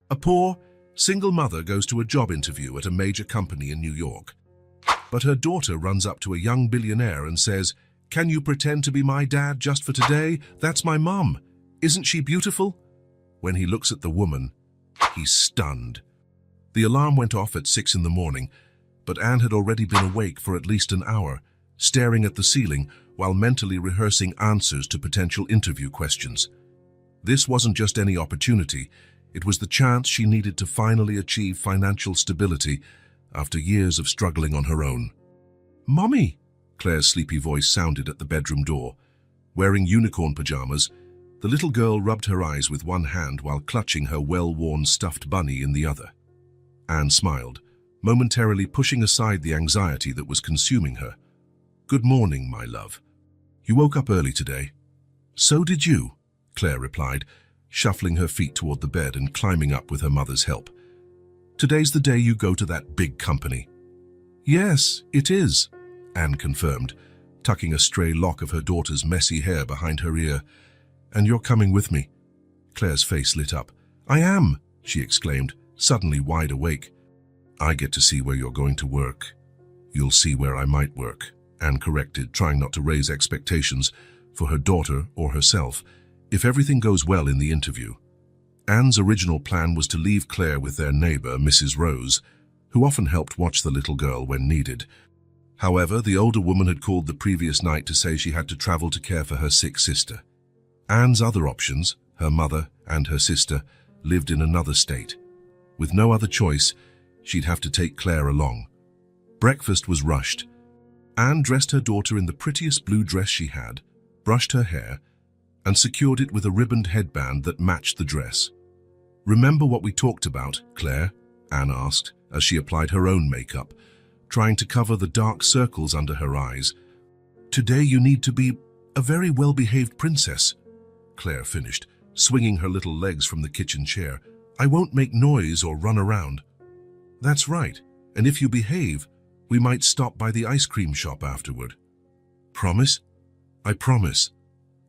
A poor, single mother goes to a job interview at a major company in New York. But her daughter runs up to a young billionaire and says, "Can you pretend to be my dad just for today? That's my mum. Isn't she beautiful?" When he looks at the woman, he's stunned. The alarm went off at 6 in the morning, but Anne had already been awake for at least an hour, staring at the ceiling while mentally rehearsing answers to potential interview questions. This wasn't just any opportunity, it was the chance she needed to finally achieve financial stability after years of struggling on her own. "Mommy!" Claire's sleepy voice sounded at the bedroom door. Wearing unicorn pajamas, the little girl rubbed her eyes with one hand while clutching her well-worn stuffed bunny in the other. Anne smiled, momentarily pushing aside the anxiety that was consuming her. "Good morning, my love. You woke up early today." "So did you," Claire replied, shuffling her feet toward the bed and climbing up with her mother's help. "Today's the day you go to that big company." "Yes, it is," Anne confirmed, tucking a stray lock of her daughter's messy hair behind her ear. "And you're coming with me?" Claire's face lit up. "I am," she exclaimed, suddenly wide awake. "I get to see where you're going to work. You'll see where I might work," Anne corrected, trying not to raise expectations for her daughter or herself, if everything goes well in the interview. Anne's original plan was to leave Claire with their neighbor, Mrs. Rose, who often helped watch the little girl when needed. However, the older woman had called the previous night to say she had to travel to care for her sick sister. Anne's other options, her mother and her sister, lived in another state. With no other choice, she'd have to take Claire along. Breakfast was rushed. Anne dressed her daughter in the prettiest blue dress she had, brushed her hair, and secured it with a ribboned headband that matched the dress. "Remember what we talked about, Claire?" Anne asked as she applied her own makeup, trying to cover the dark circles under her eyes. "Today you need to be a very well-behaved princess," Claire finished, swinging her little legs from the kitchen chair. "I won't make noise or run around." "That's right, and if you behave, we might stop by the ice cream shop afterward." "Promise?" "I promise."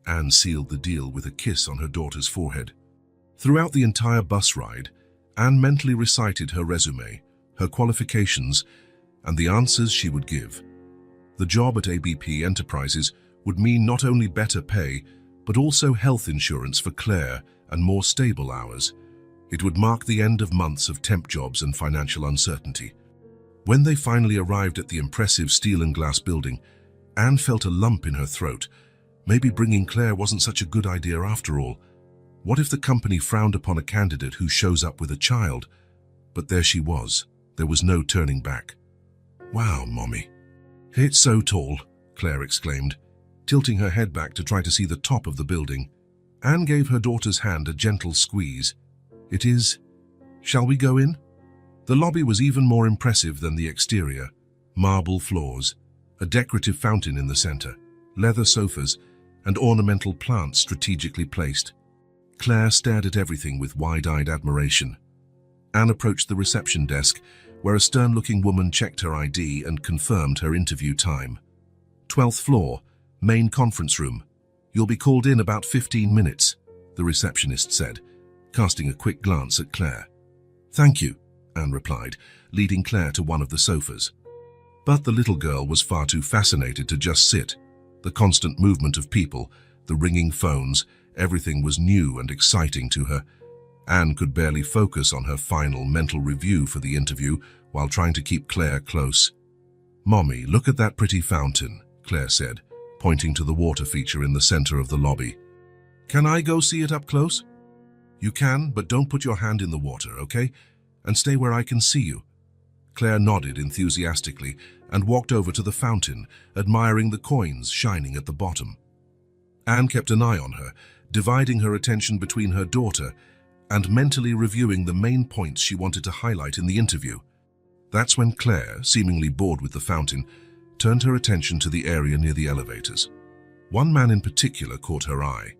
Anne sealed the deal with a kiss on her daughter's forehead. Throughout the entire bus ride, Anne mentally recited her resume, her qualifications, and the answers she would give. The job at ABP Enterprises would mean not only better pay, but also health insurance for Claire and more stable hours. It would mark the end of months of temp jobs and financial uncertainty. When they finally arrived at the impressive steel and glass building, Anne felt a lump in her throat. Maybe bringing Claire wasn't such a good idea after all. What if the company frowned upon a candidate who shows up with a child? But there she was. There was no turning back. "Wow, Mommy. It's so tall," Claire exclaimed, tilting her head back to try to see the top of the building. Anne gave her daughter's hand a gentle squeeze. "It is. Shall we go in?" The lobby was even more impressive than the exterior. Marble floors, a decorative fountain in the center, leather sofas, and ornamental plants strategically placed. Claire stared at everything with wide-eyed admiration. Anne approached the reception desk, where a stern-looking woman checked her ID and confirmed her interview time. 12th floor, main conference room. "You'll be called in about 15 minutes, the receptionist said, casting a quick glance at Claire. "Thank you," Anne replied, leading Claire to one of the sofas. But the little girl was far too fascinated to just sit. The constant movement of people, the ringing phones, everything was new and exciting to her. Anne could barely focus on her final mental review for the interview while trying to keep Claire close. "Mommy, look at that pretty fountain," Claire said, pointing to the water feature in the center of the lobby. "Can I go see it up close?" "You can, but don't put your hand in the water, okay? And stay where I can see you." Claire nodded enthusiastically and walked over to the fountain, admiring the coins shining at the bottom. Anne kept an eye on her, dividing her attention between her daughter and mentally reviewing the main points she wanted to highlight in the interview. That's when Claire, seemingly bored with the fountain, turned her attention to the area near the elevators. One man in particular caught her eye.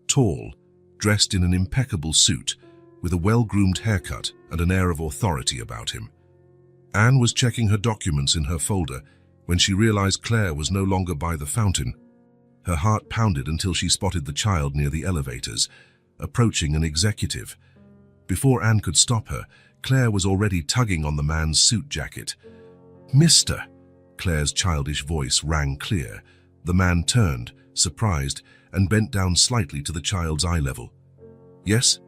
Tall, dressed in an impeccable suit, with a well-groomed haircut and an air of authority about him. Anne was checking her documents in her folder when she realized Claire was no longer by the fountain. Her heart pounded until she spotted the child near the elevators, approaching an executive. Before Anne could stop her, Claire was already tugging on the man's suit jacket. "Mister!" Claire's childish voice rang clear. The man turned, surprised, and bent down slightly to the child's eye level. "Yes?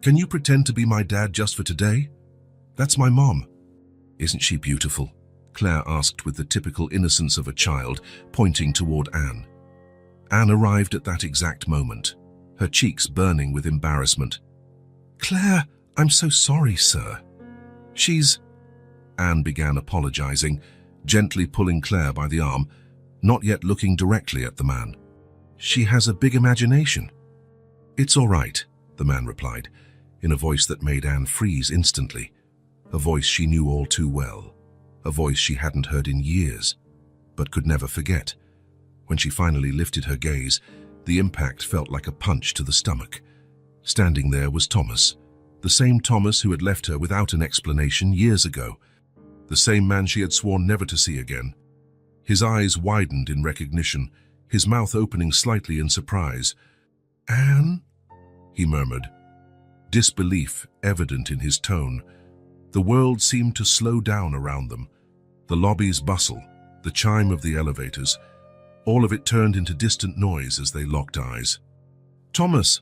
Can you pretend to be my dad just for today? That's my mom." "Isn't she beautiful?" Claire asked with the typical innocence of a child, pointing toward Anne. Anne arrived at that exact moment, her cheeks burning with embarrassment. "Claire, I'm so sorry, sir. She's—" Anne began apologizing, gently pulling Claire by the arm, not yet looking directly at the man. "She has a big imagination." "It's all right," the man replied, in a voice that made Anne freeze instantly, a voice she knew all too well, a voice she hadn't heard in years, but could never forget. When she finally lifted her gaze, the impact felt like a punch to the stomach. Standing there was Thomas, the same Thomas who had left her without an explanation years ago, the same man she had sworn never to see again. His eyes widened in recognition, his mouth opening slightly in surprise. "Anne?" he murmured, disbelief evident in his tone. The world seemed to slow down around them. The lobby's bustle, the chime of the elevators, all of it turned into distant noise as they locked eyes. "Thomas,"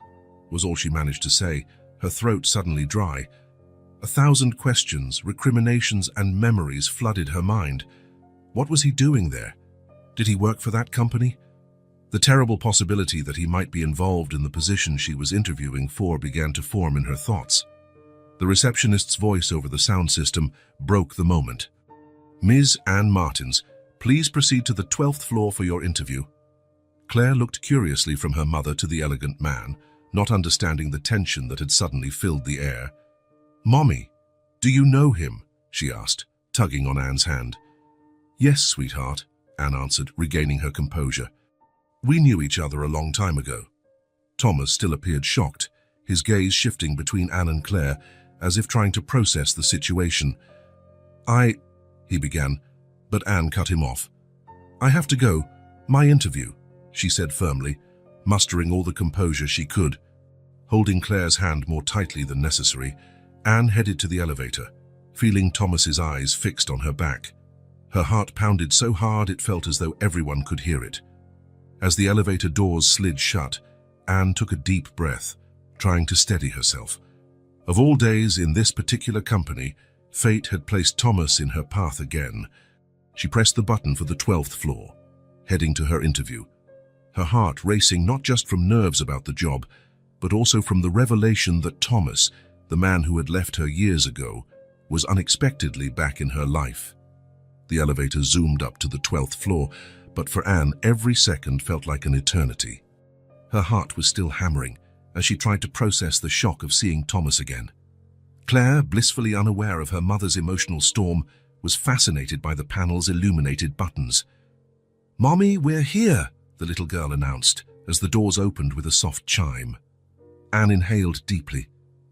was all she managed to say, her throat suddenly dry. 1,000 questions, recriminations, and memories flooded her mind. What was he doing there? Did he work for that company? The terrible possibility that he might be involved in the position she was interviewing for began to form in her thoughts. The receptionist's voice over the sound system broke the moment. "Ms. Anne Martins, please proceed to the 12th floor for your interview." Claire looked curiously from her mother to the elegant man, not understanding the tension that had suddenly filled the air. "Mommy, do you know him?" she asked, tugging on Anne's hand. "Yes, sweetheart," Anne answered, regaining her composure. "We knew each other a long time ago." Thomas still appeared shocked, his gaze shifting between Anne and Claire, as if trying to process the situation. He began, but Anne cut him off. "I have to go. My interview," she said firmly, mustering all the composure she could. Holding Claire's hand more tightly than necessary, Anne headed to the elevator, feeling Thomas's eyes fixed on her back. Her heart pounded so hard it felt as though everyone could hear it. As the elevator doors slid shut, Anne took a deep breath, trying to steady herself. Of all days in this particular company, fate had placed Thomas in her path again. She pressed the button for the 12th floor, heading to her interview, her heart racing not just from nerves about the job, but also from the revelation that Thomas, the man who had left her years ago, was unexpectedly back in her life. The elevator zoomed up to the 12th floor, but for Anne, every second felt like an eternity. Her heart was still hammering as she tried to process the shock of seeing Thomas again. Claire, blissfully unaware of her mother's emotional storm, was fascinated by the panel's illuminated buttons. "Mommy, we're here," the little girl announced as the doors opened with a soft chime. Anne inhaled deeply,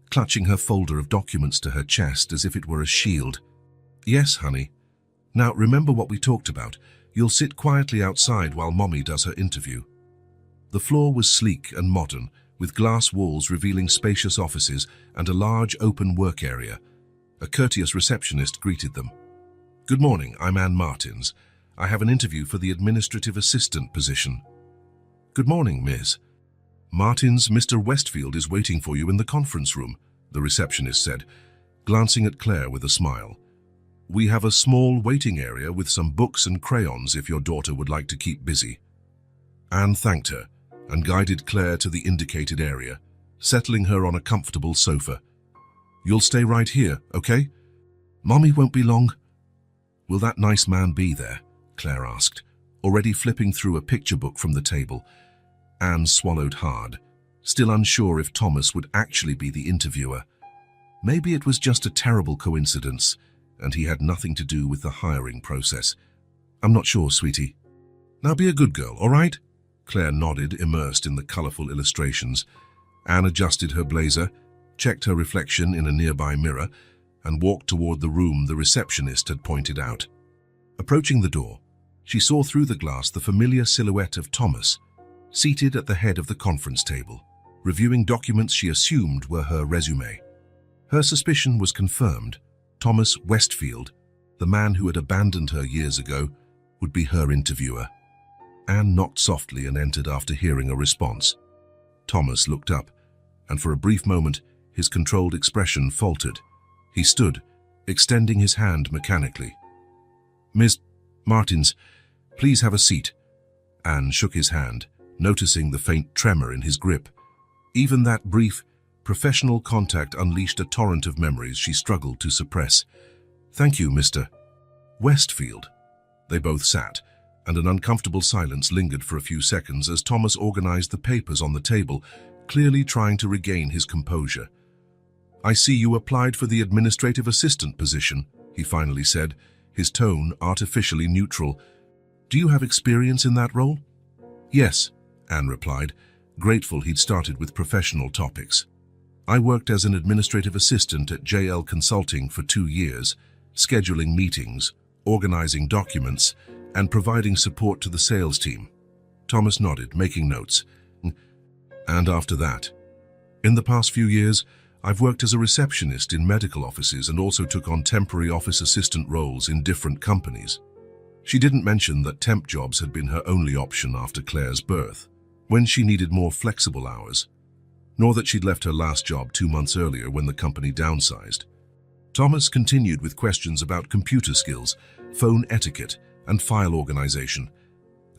clutching her folder of documents to her chest as if it were a shield. "Yes, honey. Now remember what we talked about. You'll sit quietly outside while Mommy does her interview." The floor was sleek and modern, with glass walls revealing spacious offices and a large open work area. A courteous receptionist greeted them. "Good morning, I'm Anne Martins. I have an interview for the administrative assistant position." "Good morning, Miss Martins. Mr. Westfield is waiting for you in the conference room," the receptionist said, glancing at Claire with a smile. "We have a small waiting area with some books and crayons if your daughter would like to keep busy." Anne thanked her and guided Claire to the indicated area, settling her on a comfortable sofa. "You'll stay right here, okay? Mommy won't be long." "Will that nice man be there?" Claire asked, already flipping through a picture book from the table. Anne swallowed hard, still unsure if Thomas would actually be the interviewer. Maybe it was just a terrible coincidence, and he had nothing to do with the hiring process. "I'm not sure, sweetie." "Now be a good girl, all right?" Claire nodded, immersed in the colorful illustrations. Anne adjusted her blazer, checked her reflection in a nearby mirror, and walked toward the room the receptionist had pointed out. Approaching the door, she saw through the glass the familiar silhouette of Thomas, seated at the head of the conference table, reviewing documents she assumed were her resume. Her suspicion was confirmed. Thomas Westfield, the man who had abandoned her years ago, would be her interviewer. Anne knocked softly and entered after hearing a response. Thomas looked up, and for a brief moment, his controlled expression faltered. He stood, extending his hand mechanically. "Miss Martins, please have a seat." Anne shook his hand, noticing the faint tremor in his grip. Even that brief, professional contact unleashed a torrent of memories she struggled to suppress. "Thank you, Mr. Westfield." They both sat, and an uncomfortable silence lingered for a few seconds as Thomas organized the papers on the table, clearly trying to regain his composure. "I see you applied for the administrative assistant position," he finally said, his tone artificially neutral. "Do you have experience in that role?" "Yes," Anne replied, grateful he'd started with professional topics. "I worked as an administrative assistant at JL Consulting for 2 years, scheduling meetings, organizing documents, and providing support to the sales team." Thomas nodded, making notes. "And after that?" "In the past few years, I've worked as a receptionist in medical offices and also took on temporary office assistant roles in different companies." She didn't mention that temp jobs had been her only option after Claire's birth, when she needed more flexible hours, nor that she'd left her last job 2 months earlier when the company downsized. Thomas continued with questions about computer skills, phone etiquette, and file organization.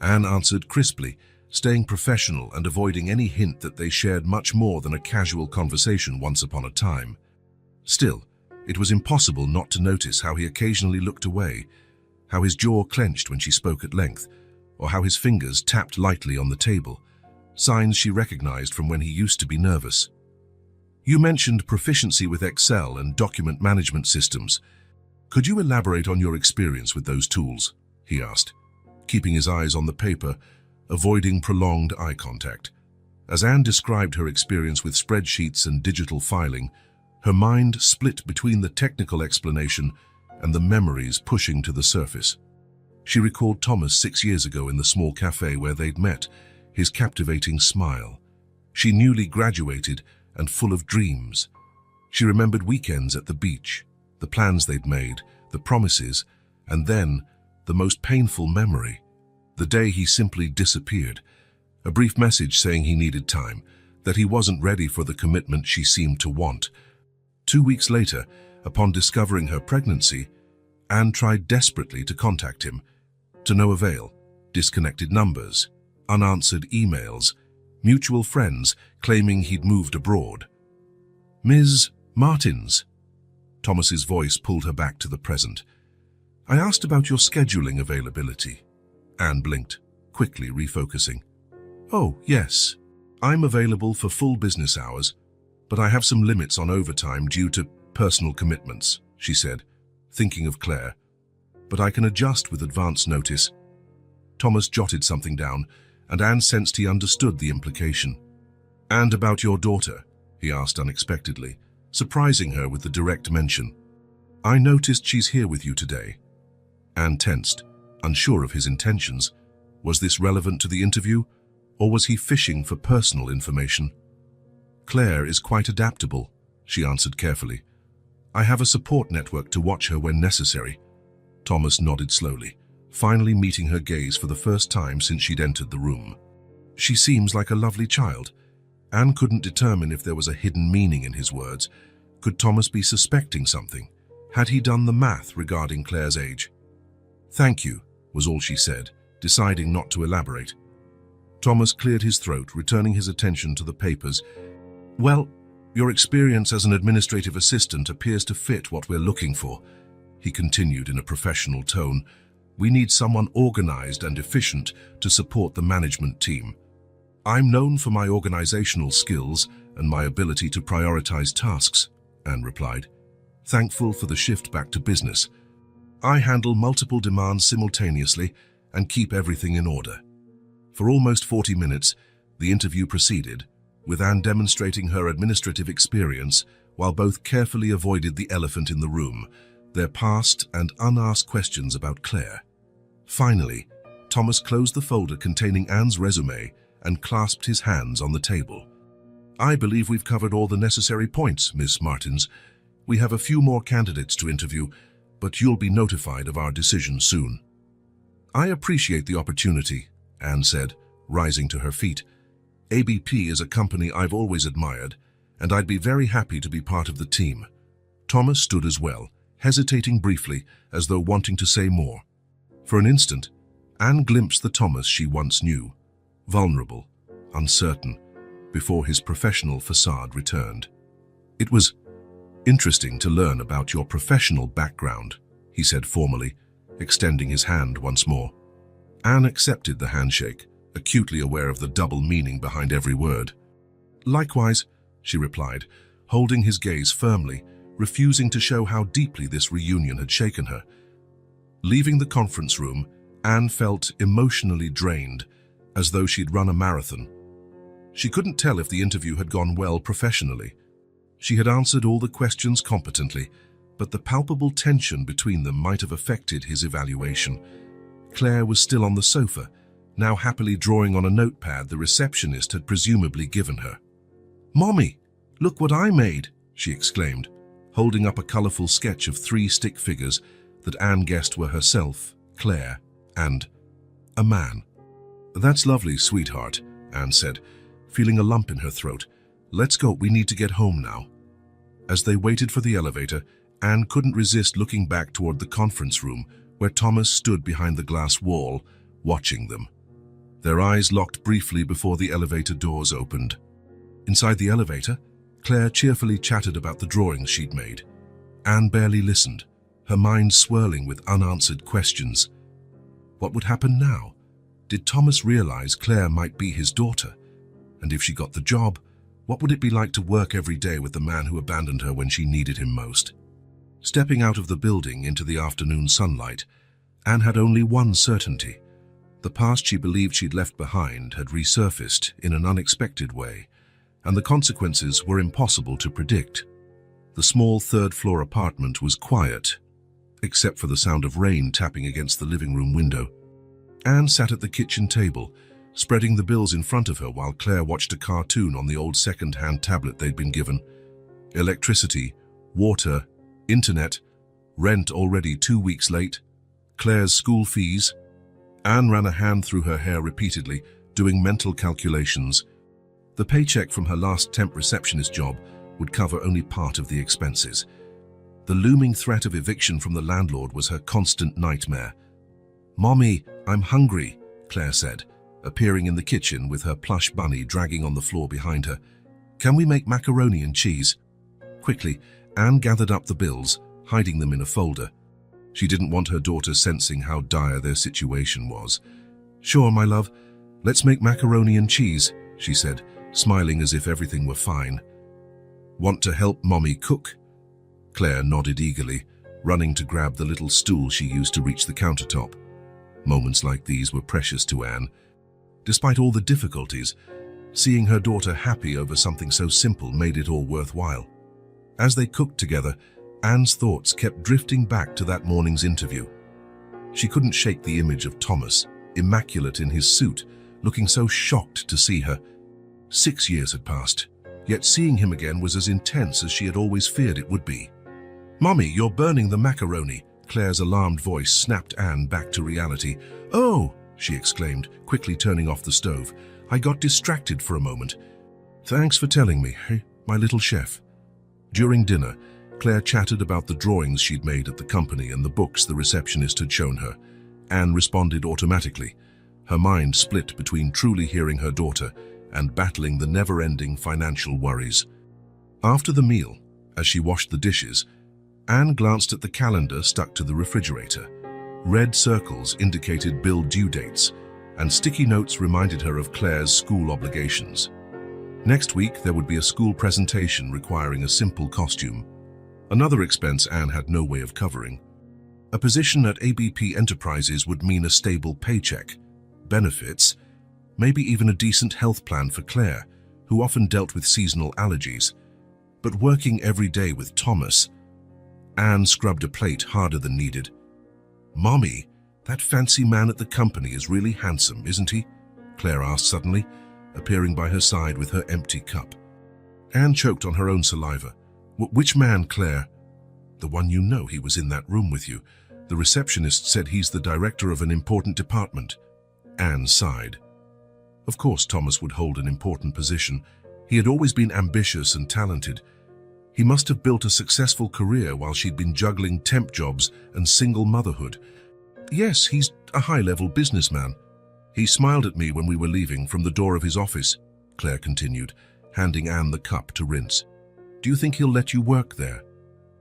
Anne answered crisply, staying professional and avoiding any hint that they shared much more than a casual conversation once upon a time. Still, it was impossible not to notice how he occasionally looked away, how his jaw clenched when she spoke at length, or how his fingers tapped lightly on the table, signs she recognized from when he used to be nervous. "You mentioned proficiency with Excel and document management systems. Could you elaborate on your experience with those tools?" he asked, keeping his eyes on the paper, avoiding prolonged eye contact. As Anne described her experience with spreadsheets and digital filing, her mind split between the technical explanation and the memories pushing to the surface. She recalled Thomas 6 years ago in the small cafe where they'd met, his captivating smile. She newly graduated and full of dreams. She remembered weekends at the beach, the plans they'd made, the promises, and then, the most painful memory, the day he simply disappeared. A brief message saying he needed time, that he wasn't ready for the commitment she seemed to want. 2 weeks later, upon discovering her pregnancy, Anne tried desperately to contact him. To no avail. Disconnected numbers, unanswered emails, mutual friends claiming he'd moved abroad. "Ms. Martins." Thomas's voice pulled her back to the present. "I asked about your scheduling availability." Anne blinked, quickly refocusing. "Oh, yes. I'm available for full business hours, but I have some limits on overtime due to personal commitments," she said, thinking of Claire. "But I can adjust with advance notice." Thomas jotted something down, and Anne sensed he understood the implication. "And about your daughter?" he asked unexpectedly, surprising her with the direct mention. "I noticed she's here with you today." Anne tensed, unsure of his intentions. Was this relevant to the interview, or was he fishing for personal information? "Claire is quite adaptable," she answered carefully. "I have a support network to watch her when necessary." Thomas nodded slowly, finally meeting her gaze for the first time since she'd entered the room. "She seems like a lovely child." Anne couldn't determine if there was a hidden meaning in his words. Could Thomas be suspecting something? Had he done the math regarding Claire's age? "Thank you," was all she said, deciding not to elaborate. Thomas cleared his throat, returning his attention to the papers. "Well, your experience as an administrative assistant appears to fit what we're looking for," he continued in a professional tone. "We need someone organized and efficient to support the management team. I'm known for my organizational skills and my ability to prioritize tasks," Anne replied, thankful for the shift back to business. "I handle multiple demands simultaneously and keep everything in order." For almost 40 minutes, the interview proceeded, with Anne demonstrating her administrative experience while both carefully avoided the elephant in the room, their past and unasked questions about Claire. Finally, Thomas closed the folder containing Anne's resume and clasped his hands on the table. "I believe we've covered all the necessary points, Miss Martins. We have a few more candidates to interview, but you'll be notified of our decision soon." "I appreciate the opportunity," Anne said, rising to her feet. "ABP is a company I've always admired, and I'd be very happy to be part of the team." Thomas stood as well, hesitating briefly, as though wanting to say more. For an instant, Anne glimpsed the Thomas she once knew, vulnerable, uncertain, before his professional facade returned. "It was interesting to learn about your professional background," he said formally, extending his hand once more. Anne accepted the handshake, acutely aware of the double meaning behind every word. "Likewise," she replied, holding his gaze firmly, refusing to show how deeply this reunion had shaken her. Leaving the conference room, Anne felt emotionally drained, as though she'd run a marathon. She couldn't tell if the interview had gone well professionally. She had answered all the questions competently, but the palpable tension between them might have affected his evaluation. Claire was still on the sofa, now happily drawing on a notepad the receptionist had presumably given her. "Mommy, look what I made!" she exclaimed, holding up a colourful sketch of 3 stick figures that Anne guessed were herself, Claire, and a man. "That's lovely, sweetheart," Anne said, feeling a lump in her throat. "Let's go, we need to get home now." As they waited for the elevator, Anne couldn't resist looking back toward the conference room, where Thomas stood behind the glass wall, watching them. Their eyes locked briefly before the elevator doors opened. Inside the elevator, Claire cheerfully chatted about the drawings she'd made. Anne barely listened, her mind swirling with unanswered questions. What would happen now? Did Thomas realize Claire might be his daughter? And if she got the job, what would it be like to work every day with the man who abandoned her when she needed him most? Stepping out of the building into the afternoon sunlight, Anne had only one certainty. The past she believed she'd left behind had resurfaced in an unexpected way, and the consequences were impossible to predict. The small third-floor apartment was quiet, except for the sound of rain tapping against the living room window. Anne sat at the kitchen table, spreading the bills in front of her while Claire watched a cartoon on the old second-hand tablet they'd been given. Electricity, water, internet, rent already 2 weeks late, Claire's school fees. Anne ran a hand through her hair repeatedly, doing mental calculations. The paycheck from her last temp receptionist job would cover only part of the expenses. The looming threat of eviction from the landlord was her constant nightmare. "Mommy, I'm hungry," Claire said, appearing in the kitchen with her plush bunny dragging on the floor behind her. "Can we make macaroni and cheese?" Quickly, Anne gathered up the bills, hiding them in a folder. She didn't want her daughter sensing how dire their situation was. "Sure, my love. Let's make macaroni and cheese," she said, smiling as if everything were fine. "Want to help Mommy cook?" Claire nodded eagerly, running to grab the little stool she used to reach the countertop. Moments like these were precious to Anne. Despite all the difficulties, seeing her daughter happy over something so simple made it all worthwhile. As they cooked together, Anne's thoughts kept drifting back to that morning's interview. She couldn't shake the image of Thomas, immaculate in his suit, looking so shocked to see her. 6 years had passed, yet seeing him again was as intense as she had always feared it would be. "Mommy, you're burning the macaroni," Claire's alarmed voice snapped Anne back to reality. "Oh!" she exclaimed, quickly turning off the stove. "I got distracted for a moment. Thanks for telling me, hey, my little chef." During dinner, Claire chatted about the drawings she'd made at the company and the books the receptionist had shown her. Anne responded automatically, her mind split between truly hearing her daughter and battling the never-ending financial worries. After the meal, as she washed the dishes, Anne glanced at the calendar stuck to the refrigerator. Red circles indicated bill due dates, and sticky notes reminded her of Claire's school obligations. Next week, there would be a school presentation requiring a simple costume. Another expense Anne had no way of covering. A position at ABP Enterprises would mean a stable paycheck, benefits, maybe even a decent health plan for Claire, who often dealt with seasonal allergies. But working every day with Thomas, Anne scrubbed a plate harder than needed. "Mommy, that fancy man at the company is really handsome, isn't he?" Claire asked suddenly, appearing by her side with her empty cup. Anne choked on her own saliva. "Which man, Claire?" The one you know. He was in that room with you. The receptionist said he's the director of an important department. Anne sighed. Of course Thomas would hold an important position. He had always been ambitious and talented. He must have built a successful career while she'd been juggling temp jobs and single motherhood. Yes, he's a high-level businessman. He smiled at me when we were leaving from the door of his office, Claire continued, handing Anne the cup to rinse. Do you think he'll let you work there?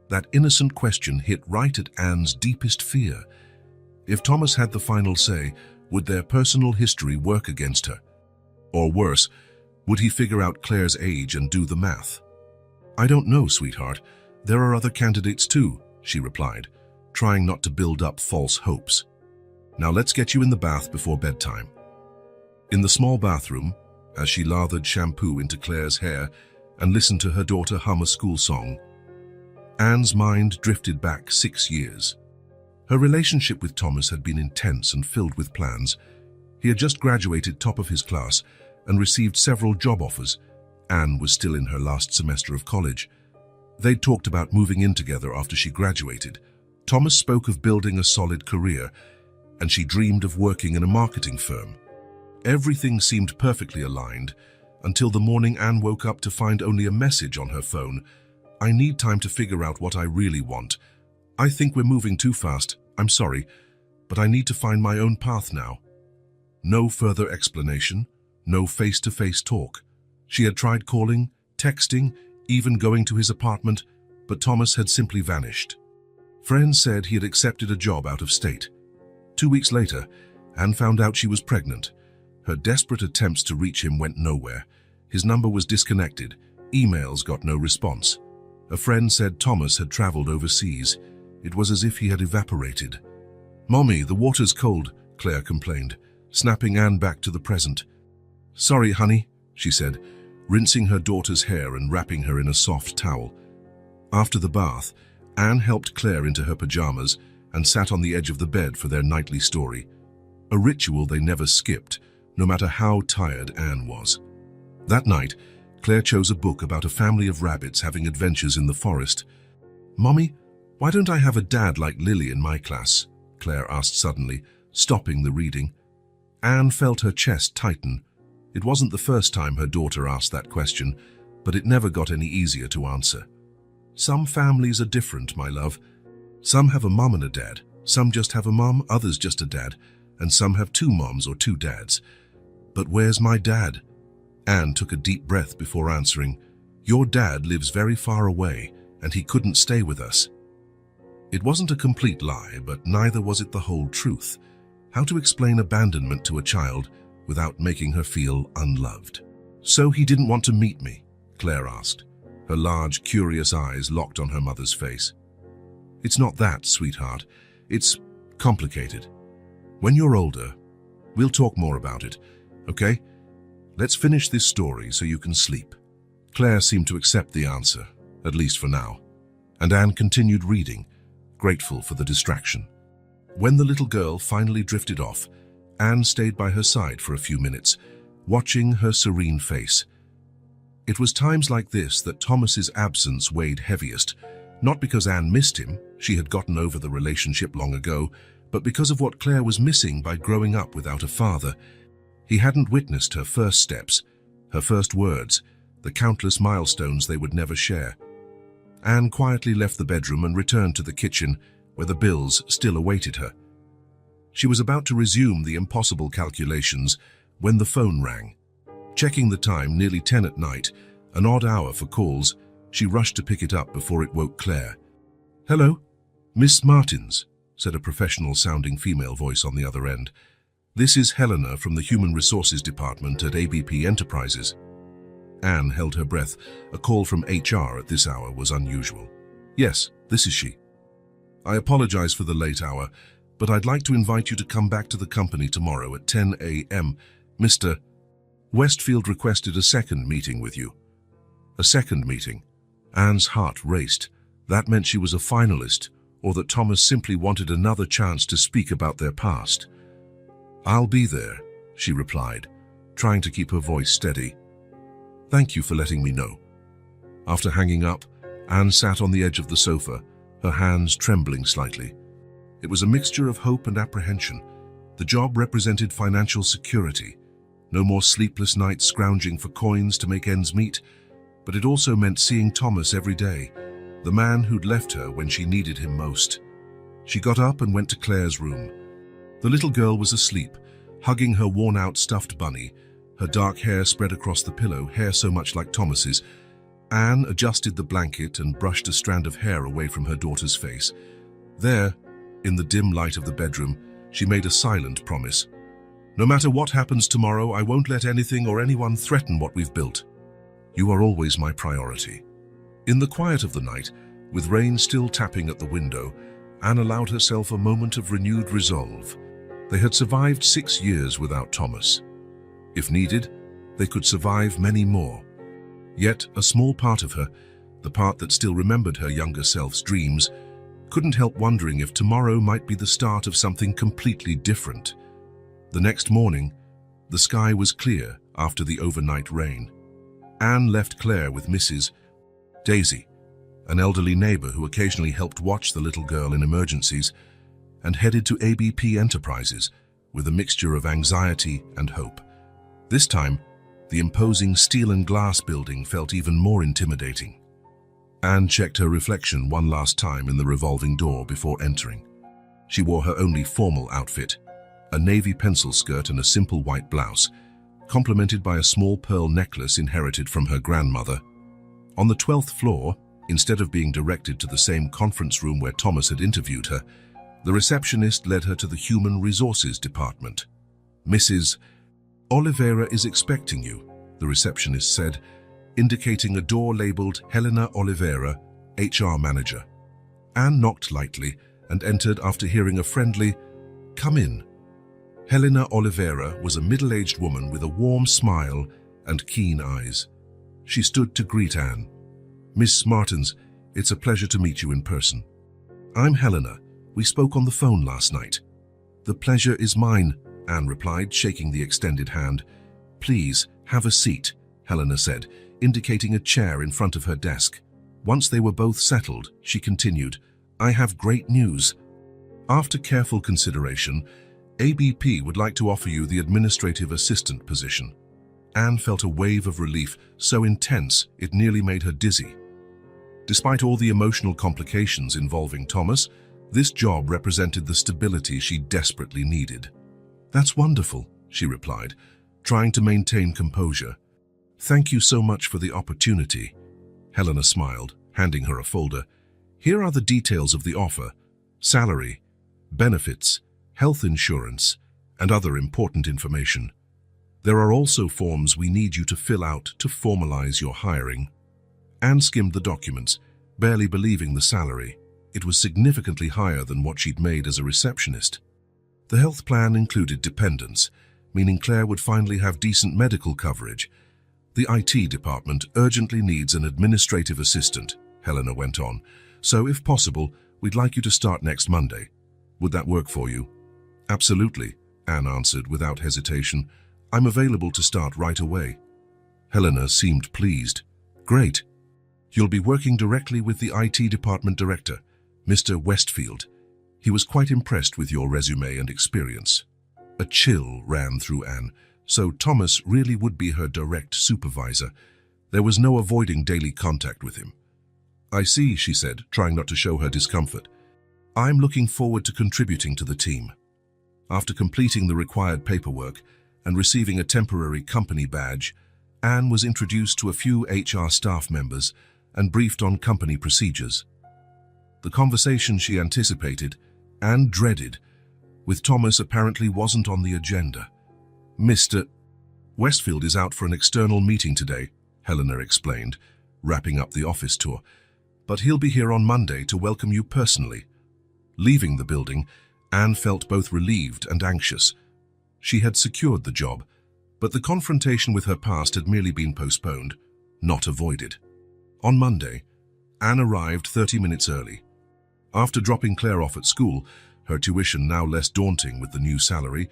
That innocent question hit right at Anne's deepest fear. If Thomas had the final say, would their personal history work against her? Or worse, would he figure out Claire's age and do the math? I don't know, sweetheart. There are other candidates too, she replied, trying not to build up false hopes. Now let's get you in the bath before bedtime. In the small bathroom, as she lathered shampoo into Claire's hair and listened to her daughter hum a school song, Anne's mind drifted back 6 years. Her relationship with Thomas had been intense and filled with plans. He had just graduated top of his class and received several job offers. Anne was still in her last semester of college. They'd talked about moving in together after she graduated. Thomas spoke of building a solid career, and she dreamed of working in a marketing firm. Everything seemed perfectly aligned until the morning Anne woke up to find only a message on her phone. I need time to figure out what I really want. I think we're moving too fast. I'm sorry, but I need to find my own path now. No further explanation, no face-to-face talk. She had tried calling, texting, even going to his apartment, but Thomas had simply vanished. Friends said he had accepted a job out of state. 2 weeks later, Anne found out she was pregnant. Her desperate attempts to reach him went nowhere. His number was disconnected. Emails got no response. A friend said Thomas had traveled overseas. It was as if he had evaporated. "Mommy, the water's cold," Claire complained, snapping Anne back to the present. "Sorry, honey," she said, rinsing her daughter's hair and wrapping her in a soft towel. After the bath, Anne helped Claire into her pajamas and sat on the edge of the bed for their nightly story, a ritual they never skipped, no matter how tired Anne was. That night, Claire chose a book about a family of rabbits having adventures in the forest. "Mommy, why don't I have a dad like Lily in my class?" Claire asked suddenly, stopping the reading. Anne felt her chest tighten. It wasn't the first time her daughter asked that question, but it never got any easier to answer. "Some families are different, my love. Some have a mom and a dad. Some just have a mom, others just a dad, and some have 2 moms or 2 dads. But where's my dad?" Anne took a deep breath before answering. "Your dad lives very far away, and he couldn't stay with us." It wasn't a complete lie, but neither was it the whole truth. How to explain abandonment to a child without making her feel unloved? "So he didn't want to meet me?" Claire asked, her large, curious eyes locked on her mother's face. "It's not that, sweetheart. It's complicated. When you're older, we'll talk more about it, okay? Let's finish this story so you can sleep." Claire seemed to accept the answer, at least for now, and Anne continued reading, grateful for the distraction. When the little girl finally drifted off, Anne stayed by her side for a few minutes, watching her serene face. It was times like this that Thomas's absence weighed heaviest, not because Anne missed him, she had gotten over the relationship long ago, but because of what Claire was missing by growing up without a father. He hadn't witnessed her first steps, her first words, the countless milestones they would never share. Anne quietly left the bedroom and returned to the kitchen, where the bills still awaited her. She was about to resume the impossible calculations when the phone rang. Checking the time, nearly 10 at night, an odd hour for calls, she rushed to pick it up before it woke Claire. "Hello, Miss Martins," said a professional-sounding female voice on the other end. "This is Helena from the Human Resources Department at ABP Enterprises." Anne held her breath. A call from HR at this hour was unusual. "Yes, this is she. I apologize for the late hour, but I'd like to invite you to come back to the company tomorrow at 10 a.m. Mr. Westfield requested a second meeting with you." A second meeting? Anne's heart raced. That meant she was a finalist, or that Thomas simply wanted another chance to speak about their past. "I'll be there," she replied, trying to keep her voice steady. "Thank you for letting me know." After hanging up, Anne sat on the edge of the sofa, her hands trembling slightly. It was a mixture of hope and apprehension. The job represented financial security. No more sleepless nights scrounging for coins to make ends meet, but it also meant seeing Thomas every day, the man who'd left her when she needed him most. She got up and went to Claire's room. The little girl was asleep, hugging her worn-out stuffed bunny, her dark hair spread across the pillow, hair so much like Thomas's. Anne adjusted the blanket and brushed a strand of hair away from her daughter's face. There, in the dim light of the bedroom, she made a silent promise. "No matter what happens tomorrow, I won't let anything or anyone threaten what we've built. You are always my priority." In the quiet of the night, with rain still tapping at the window, Anne allowed herself a moment of renewed resolve. They had survived 6 years without Thomas. If needed, they could survive many more. Yet a small part of her, the part that still remembered her younger self's dreams, couldn't help wondering if tomorrow might be the start of something completely different. The next morning, the sky was clear after the overnight rain. Anne left Claire with Mrs. Daisy, an elderly neighbor who occasionally helped watch the little girl in emergencies, and headed to ABP Enterprises with a mixture of anxiety and hope. This time, the imposing steel and glass building felt even more intimidating. Anne checked her reflection one last time in the revolving door before entering. She wore her only formal outfit, a navy pencil skirt and a simple white blouse, complemented by a small pearl necklace inherited from her grandmother. On the 12th floor, instead of being directed to the same conference room where Thomas had interviewed her, the receptionist led her to the Human Resources Department. "Mrs. Oliveira is expecting you," the receptionist said, indicating a door labeled Helena Oliveira, HR Manager. Anne knocked lightly and entered after hearing a friendly, "Come in." Helena Oliveira was a middle-aged woman with a warm smile and keen eyes. She stood to greet Anne. "Miss Martins, it's a pleasure to meet you in person. I'm Helena. We spoke on the phone last night." "The pleasure is mine," Anne replied, shaking the extended hand. "Please, have a seat," Helena said, indicating a chair in front of her desk. Once they were both settled, she continued, "I have great news. After careful consideration, ABP would like to offer you the administrative assistant position." Anne felt a wave of relief so intense it nearly made her dizzy. Despite all the emotional complications involving Thomas, this job represented the stability she desperately needed. "That's wonderful," she replied, trying to maintain composure. "Thank you so much for the opportunity." Helena smiled, handing her a folder. "Here are the details of the offer: salary, benefits, health insurance, and other important information. There are also forms we need you to fill out to formalize your hiring." Anne skimmed the documents, barely believing the salary. It was significantly higher than what she'd made as a receptionist. The health plan included dependents, meaning Claire would finally have decent medical coverage. "The IT department urgently needs an administrative assistant," Helena went on. "So if possible, we'd like you to start next Monday. Would that work for you?" "Absolutely," Anne answered without hesitation. "I'm available to start right away." Helena seemed pleased. "Great. You'll be working directly with the IT department director, Mr. Westfield. He was quite impressed with your resume and experience." A chill ran through Anne. So Thomas really would be her direct supervisor. There was no avoiding daily contact with him. "I see," she said, trying not to show her discomfort. "I'm looking forward to contributing to the team." After completing the required paperwork and receiving a temporary company badge, Anne was introduced to a few HR staff members and briefed on company procedures. The conversation she anticipated and dreaded with Thomas apparently wasn't on the agenda. "Mr. Westfield is out for an external meeting today," Helena explained, wrapping up the office tour. "But he'll be here on Monday to welcome you personally." Leaving the building, Anne felt both relieved and anxious. She had secured the job, but the confrontation with her past had merely been postponed, not avoided. On Monday, Anne arrived 30 minutes early. After dropping Claire off at school, her tuition now less daunting with the new salary,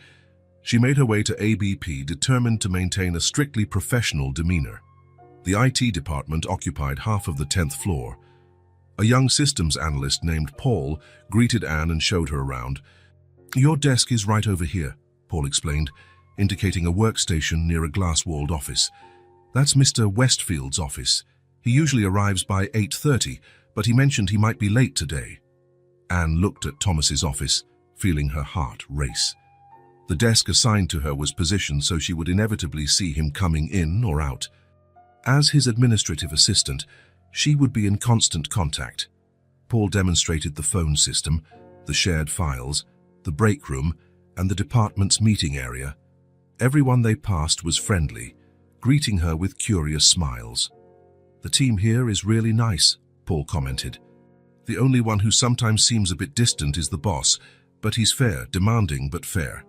she made her way to ABP determined to maintain a strictly professional demeanor. The IT department occupied half of the 10th floor. A young systems analyst named Paul greeted Anne and showed her around. "Your desk is right over here," Paul explained, indicating a workstation near a glass-walled office. "That's Mr. Westfield's office. He usually arrives by 8:30, but he mentioned he might be late today." Anne looked at Thomas's office, feeling her heart race. The desk assigned to her was positioned so she would inevitably see him coming in or out. As his administrative assistant, she would be in constant contact. Paul demonstrated the phone system, the shared files, the break room, and the department's meeting area. Everyone they passed was friendly, greeting her with curious smiles. "The team here is really nice," Paul commented. "The only one who sometimes seems a bit distant is the boss, but he's fair, demanding but fair."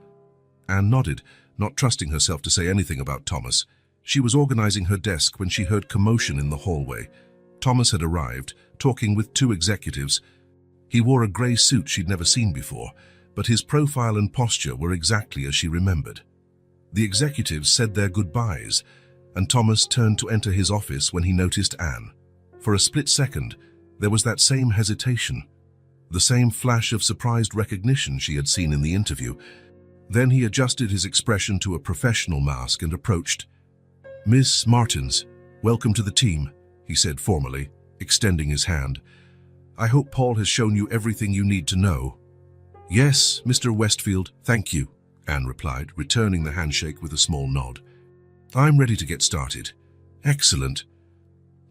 Anne nodded, not trusting herself to say anything about Thomas. She was organizing her desk when she heard commotion in the hallway. Thomas had arrived, talking with two executives. He wore a grey suit she'd never seen before, but his profile and posture were exactly as she remembered. The executives said their goodbyes, and Thomas turned to enter his office when he noticed Anne. For a split second, there was that same hesitation, the same flash of surprised recognition she had seen in the interview. Then he adjusted his expression to a professional mask and approached. "Miss Martins, welcome to the team," he said formally, extending his hand. "I hope Paul has shown you everything you need to know." "Yes, Mr. Westfield, thank you," Anne replied, returning the handshake with a small nod. "I'm ready to get started." "Excellent."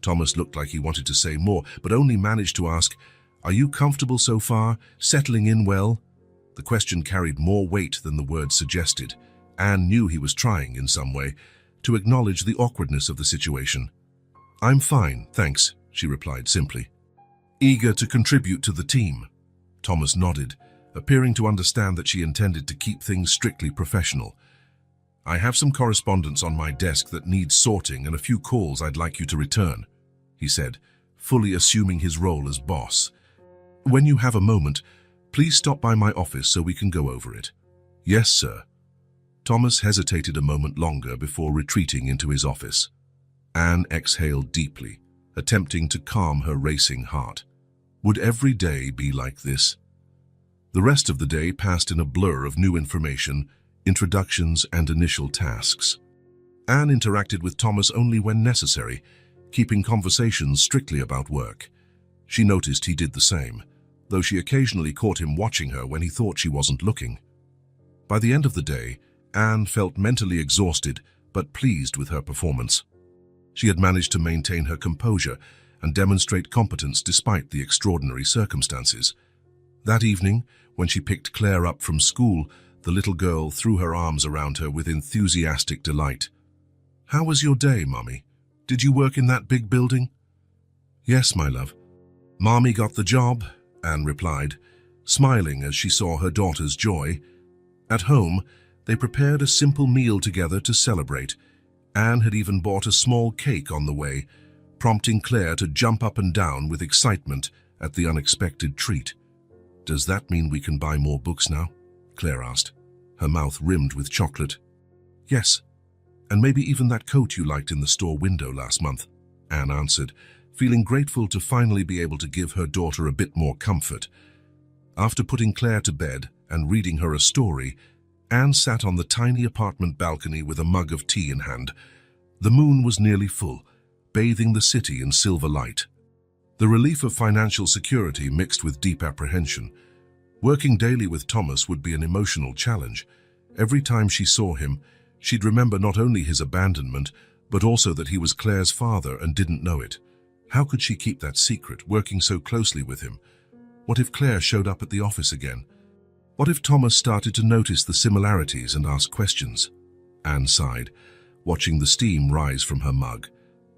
Thomas looked like he wanted to say more, but only managed to ask, "Are you comfortable so far? Settling in well?" The question carried more weight than the words suggested. Anne knew he was trying, in some way, to acknowledge the awkwardness of the situation. "I'm fine, thanks," she replied simply. "Eager to contribute to the team?" Thomas nodded, appearing to understand that she intended to keep things strictly professional. "I have some correspondence on my desk that needs sorting and a few calls I'd like you to return," he said, fully assuming his role as boss. "When you have a moment, please stop by my office so we can go over it." "Yes, sir." Thomas hesitated a moment longer before retreating into his office. Anne exhaled deeply, attempting to calm her racing heart. Would every day be like this? The rest of the day passed in a blur of new information, introductions, and initial tasks. Anne interacted with Thomas only when necessary, keeping conversations strictly about work. She noticed he did the same, though she occasionally caught him watching her when he thought she wasn't looking. By the end of the day, Anne felt mentally exhausted but pleased with her performance. She had managed to maintain her composure and demonstrate competence despite the extraordinary circumstances. That evening, when she picked Claire up from school, the little girl threw her arms around her with enthusiastic delight. "How was your day, Mommy? Did you work in that big building?" "Yes, my love. Mommy got the job," Anne replied, smiling as she saw her daughter's joy. At home, they prepared a simple meal together to celebrate. Anne had even bought a small cake on the way, prompting Claire to jump up and down with excitement at the unexpected treat. "Does that mean we can buy more books now?" Claire asked, her mouth rimmed with chocolate. "Yes, and maybe even that coat you liked in the store window last month," Anne answered, feeling grateful to finally be able to give her daughter a bit more comfort. After putting Claire to bed and reading her a story, Anne sat on the tiny apartment balcony with a mug of tea in hand. The moon was nearly full, bathing the city in silver light. The relief of financial security mixed with deep apprehension. Working daily with Thomas would be an emotional challenge. Every time she saw him, she'd remember not only his abandonment, but also that he was Claire's father and didn't know it. How could she keep that secret, working so closely with him? What if Claire showed up at the office again? What if Thomas started to notice the similarities and ask questions? Anne sighed, watching the steam rise from her mug.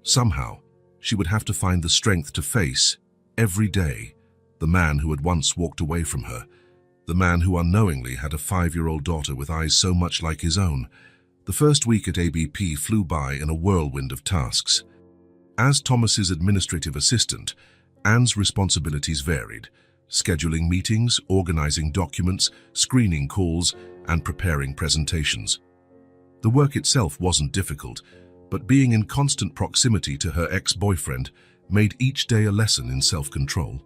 Somehow, she would have to find the strength to face, every day, the man who had once walked away from her, the man who unknowingly had a 5-year-old daughter with eyes so much like his own. The first week at ABP flew by in a whirlwind of tasks. As Thomas's administrative assistant, Anne's responsibilities varied, scheduling meetings, organizing documents, screening calls, and preparing presentations. The work itself wasn't difficult, but being in constant proximity to her ex-boyfriend made each day a lesson in self-control.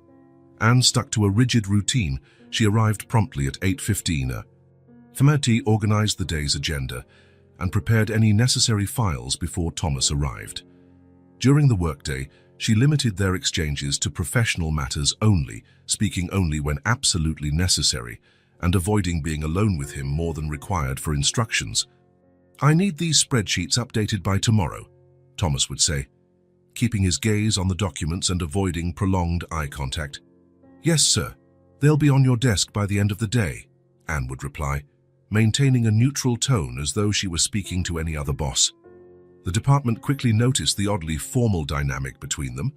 Anne stuck to a rigid routine. She arrived promptly at 8:15. Famati organized the day's agenda and prepared any necessary files before Thomas arrived. During the workday, she limited their exchanges to professional matters only, speaking only when absolutely necessary, and avoiding being alone with him more than required for instructions. "I need these spreadsheets updated by tomorrow," Thomas would say, keeping his gaze on the documents and avoiding prolonged eye contact. "Yes, sir. They'll be on your desk by the end of the day," Anne would reply, maintaining a neutral tone as though she were speaking to any other boss. The department quickly noticed the oddly formal dynamic between them,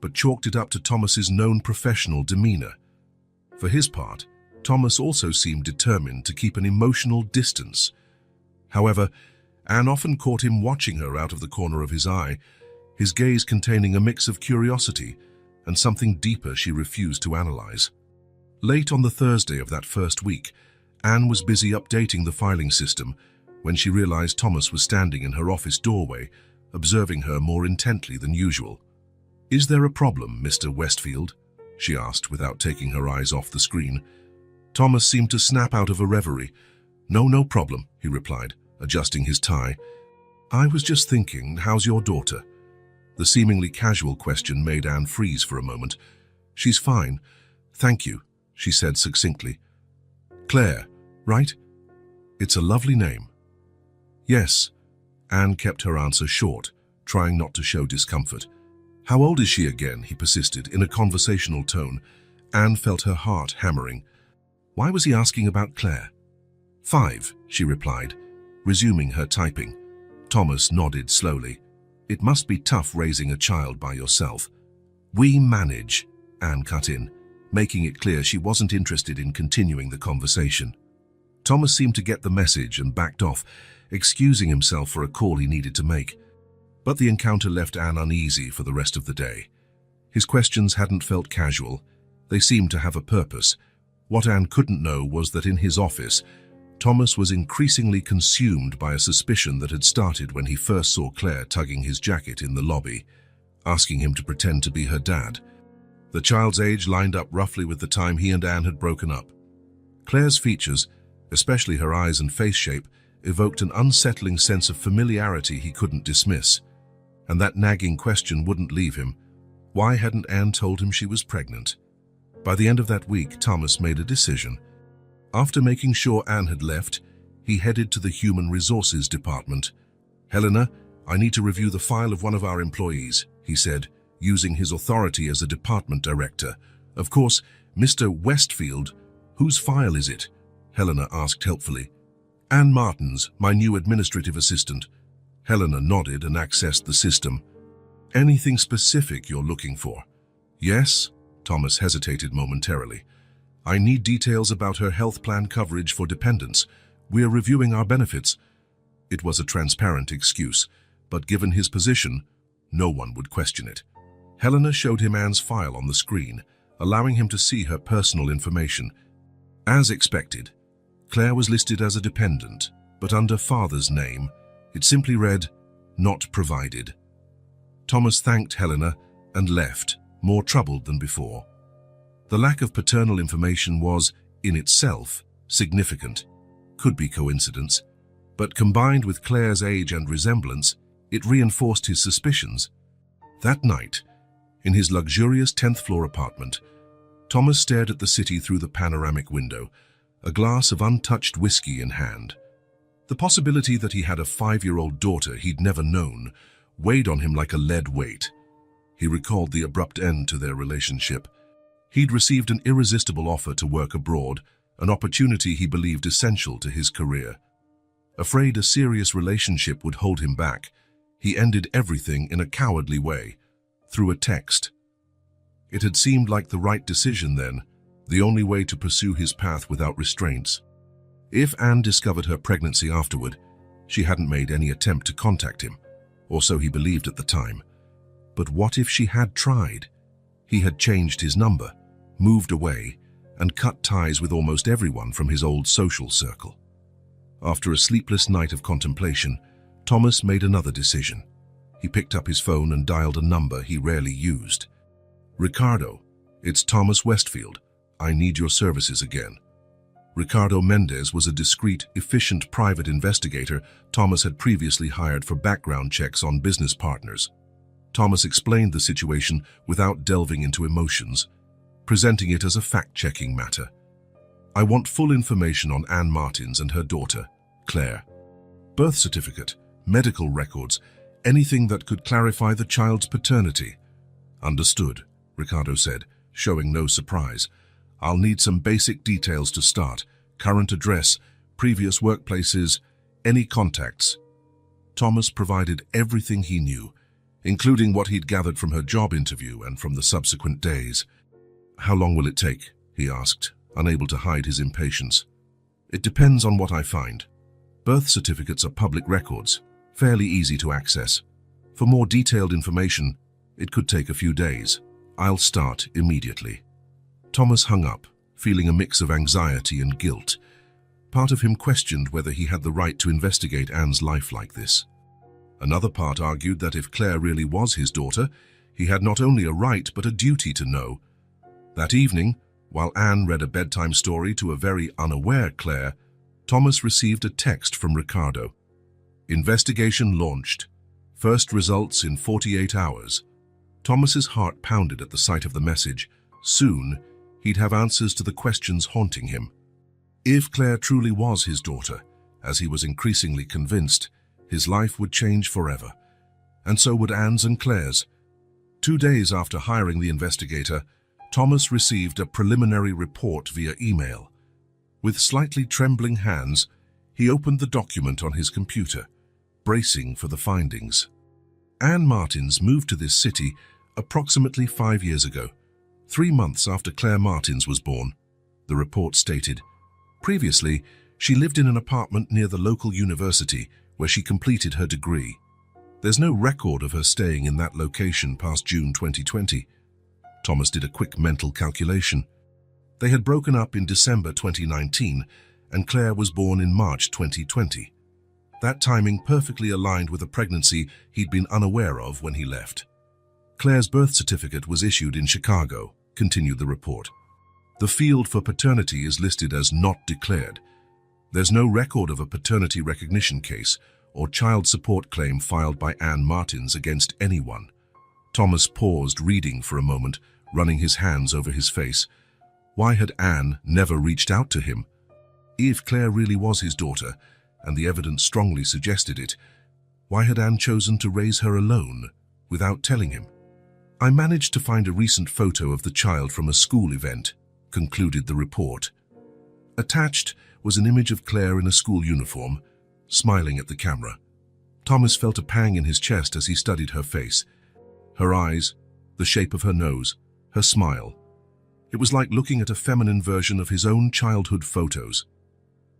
but chalked it up to Thomas's known professional demeanor. For his part, Thomas also seemed determined to keep an emotional distance. However, Anne often caught him watching her out of the corner of his eye, his gaze containing a mix of curiosity and something deeper she refused to analyze. Late on the Thursday of that first week, Anne was busy updating the filing system when she realized Thomas was standing in her office doorway, observing her more intently than usual. "Is there a problem, Mr. Westfield?" she asked without taking her eyes off the screen. Thomas seemed to snap out of a reverie. No problem," he replied, adjusting his tie. "I was just thinking, how's your daughter?" The seemingly casual question made Anne freeze for a moment. "She's fine, thank you," she said succinctly. "Claire, right? It's a lovely name." "Yes." Anne kept her answer short, trying not to show discomfort. "How old is she again?" he persisted, in a conversational tone. Anne felt her heart hammering. Why was he asking about Claire? 5, she replied, resuming her typing. Thomas nodded slowly. "It must be tough raising a child by yourself." "We manage," Anne cut in, making it clear she wasn't interested in continuing the conversation. Thomas seemed to get the message and backed off, excusing himself for a call he needed to make. But the encounter left Anne uneasy for the rest of the day. His questions hadn't felt casual. They seemed to have a purpose. What Anne couldn't know was that in his office, Thomas was increasingly consumed by a suspicion that had started when he first saw Claire tugging his jacket in the lobby, asking him to pretend to be her dad. The child's age lined up roughly with the time he and Anne had broken up. Claire's features, especially her eyes and face shape, evoked an unsettling sense of familiarity he couldn't dismiss. And that nagging question wouldn't leave him. Why hadn't Anne told him she was pregnant? By the end of that week, Thomas made a decision. After making sure Anne had left, he headed to the Human Resources Department. "Helena, I need to review the file of one of our employees," he said, using his authority as a department director. "Of course, Mr. Westfield, whose file is it?" Helena asked helpfully. "Anne Martin's, my new administrative assistant." Helena nodded and accessed the system. "Anything specific you're looking for?" "Yes," Thomas hesitated momentarily. "I need details about her health plan coverage for dependents. We're reviewing our benefits." It was a transparent excuse, but given his position, no one would question it. Helena showed him Anne's file on the screen, allowing him to see her personal information. As expected, Claire was listed as a dependent, but under father's name, it simply read, "Not provided." Thomas thanked Helena and left, more troubled than before. The lack of paternal information was, in itself, significant. Could be coincidence, but combined with Claire's age and resemblance, it reinforced his suspicions. That night, in his luxurious 10th-floor apartment, Thomas stared at the city through the panoramic window, a glass of untouched whiskey in hand. The possibility that he had a 5-year-old daughter he'd never known weighed on him like a lead weight. He recalled the abrupt end to their relationship. He'd received an irresistible offer to work abroad, an opportunity he believed essential to his career. Afraid a serious relationship would hold him back, he ended everything in a cowardly way, through a text. It had seemed like the right decision then, the only way to pursue his path without restraints. If Anne discovered her pregnancy afterward, she hadn't made any attempt to contact him, or so he believed at the time. But what if she had tried? He had changed his number, moved away, and cut ties with almost everyone from his old social circle. After a sleepless night of contemplation, Thomas made another decision. He picked up his phone and dialed a number he rarely used. "Ricardo, it's Thomas Westfield. I need your services again." Ricardo Mendez was a discreet, efficient private investigator Thomas had previously hired for background checks on business partners. Thomas explained the situation without delving into emotions, presenting it as a fact-checking matter. "I want full information on Anne Martins and her daughter, Claire. Birth certificate, medical records, anything that could clarify the child's paternity." "Understood," Ricardo said, showing no surprise. "I'll need some basic details to start. Current address, previous workplaces, any contacts." Thomas provided everything he knew, including what he'd gathered from her job interview and from the subsequent days. "How long will it take?" he asked, unable to hide his impatience. "It depends on what I find. Birth certificates are public records, fairly easy to access. For more detailed information, it could take a few days. I'll start immediately." Thomas hung up, feeling a mix of anxiety and guilt. Part of him questioned whether he had the right to investigate Anne's life like this. Another part argued that if Claire really was his daughter, he had not only a right but a duty to know. That evening, while Anne read a bedtime story to a very unaware Claire, Thomas received a text from Ricardo. "Investigation launched. First results in 48 hours. Thomas's heart pounded at the sight of the message. Soon, he'd have answers to the questions haunting him. If Claire truly was his daughter, as he was increasingly convinced, his life would change forever. And so would Anne's and Claire's. 2 days after hiring the investigator, Thomas received a preliminary report via email. With slightly trembling hands, he opened the document on his computer, bracing for the findings. Anne Martins moved to this city approximately 5 years ago, 3 months after Claire Martins was born, the report stated. Previously, she lived in an apartment near the local university where she completed her degree. There's no record of her staying in that location past June 2020. Thomas did a quick mental calculation. They had broken up in December 2019, and Claire was born in March 2020. That timing perfectly aligned with a pregnancy he'd been unaware of when he left. Claire's birth certificate was issued in Chicago, continued the report. The field for paternity is listed as not declared. There's no record of a paternity recognition case or child support claim filed by Anne Martins against anyone. Thomas paused, reading for a moment, running his hands over his face. Why had Anne never reached out to him? If Claire really was his daughter, and the evidence strongly suggested it, why had Anne chosen to raise her alone, without telling him? "I managed to find a recent photo of the child from a school event," concluded the report. Attached was an image of Claire in a school uniform, smiling at the camera. Thomas felt a pang in his chest as he studied her face. Her eyes, the shape of her nose, her smile. It was like looking at a feminine version of his own childhood photos.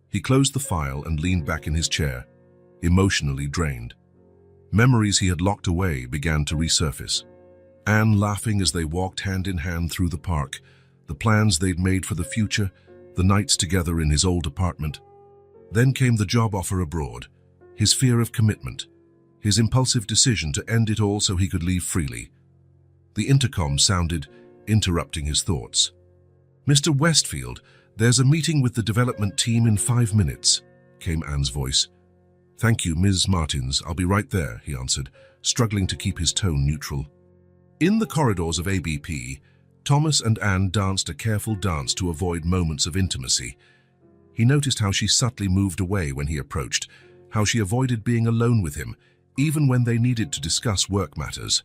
He closed the file and leaned back in his chair, emotionally drained. Memories he had locked away began to resurface. Anne laughing as they walked hand in hand through the park, the plans they'd made for the future, the nights together in his old apartment. Then came the job offer abroad, his fear of commitment, his impulsive decision to end it all so he could leave freely. The intercom sounded, interrupting his thoughts. "Mr. Westfield, there's a meeting with the development team in 5 minutes, came Anne's voice. "Thank you, Ms. Martins. I'll be right there," he answered, struggling to keep his tone neutral. In the corridors of ABP, Thomas and Anne danced a careful dance to avoid moments of intimacy. He noticed how she subtly moved away when he approached, how she avoided being alone with him, even when they needed to discuss work matters.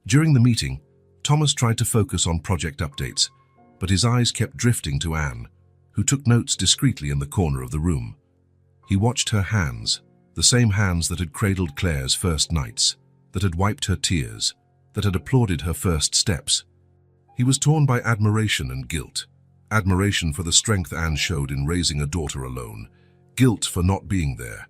During the meeting, Thomas tried to focus on project updates, but his eyes kept drifting to Anne, who took notes discreetly in the corner of the room. He watched her hands, the same hands that had cradled Claire's first nights, that had wiped her tears, that had applauded her first steps. He was torn by admiration and guilt. Admiration for the strength Anne showed in raising a daughter alone, guilt for not being there.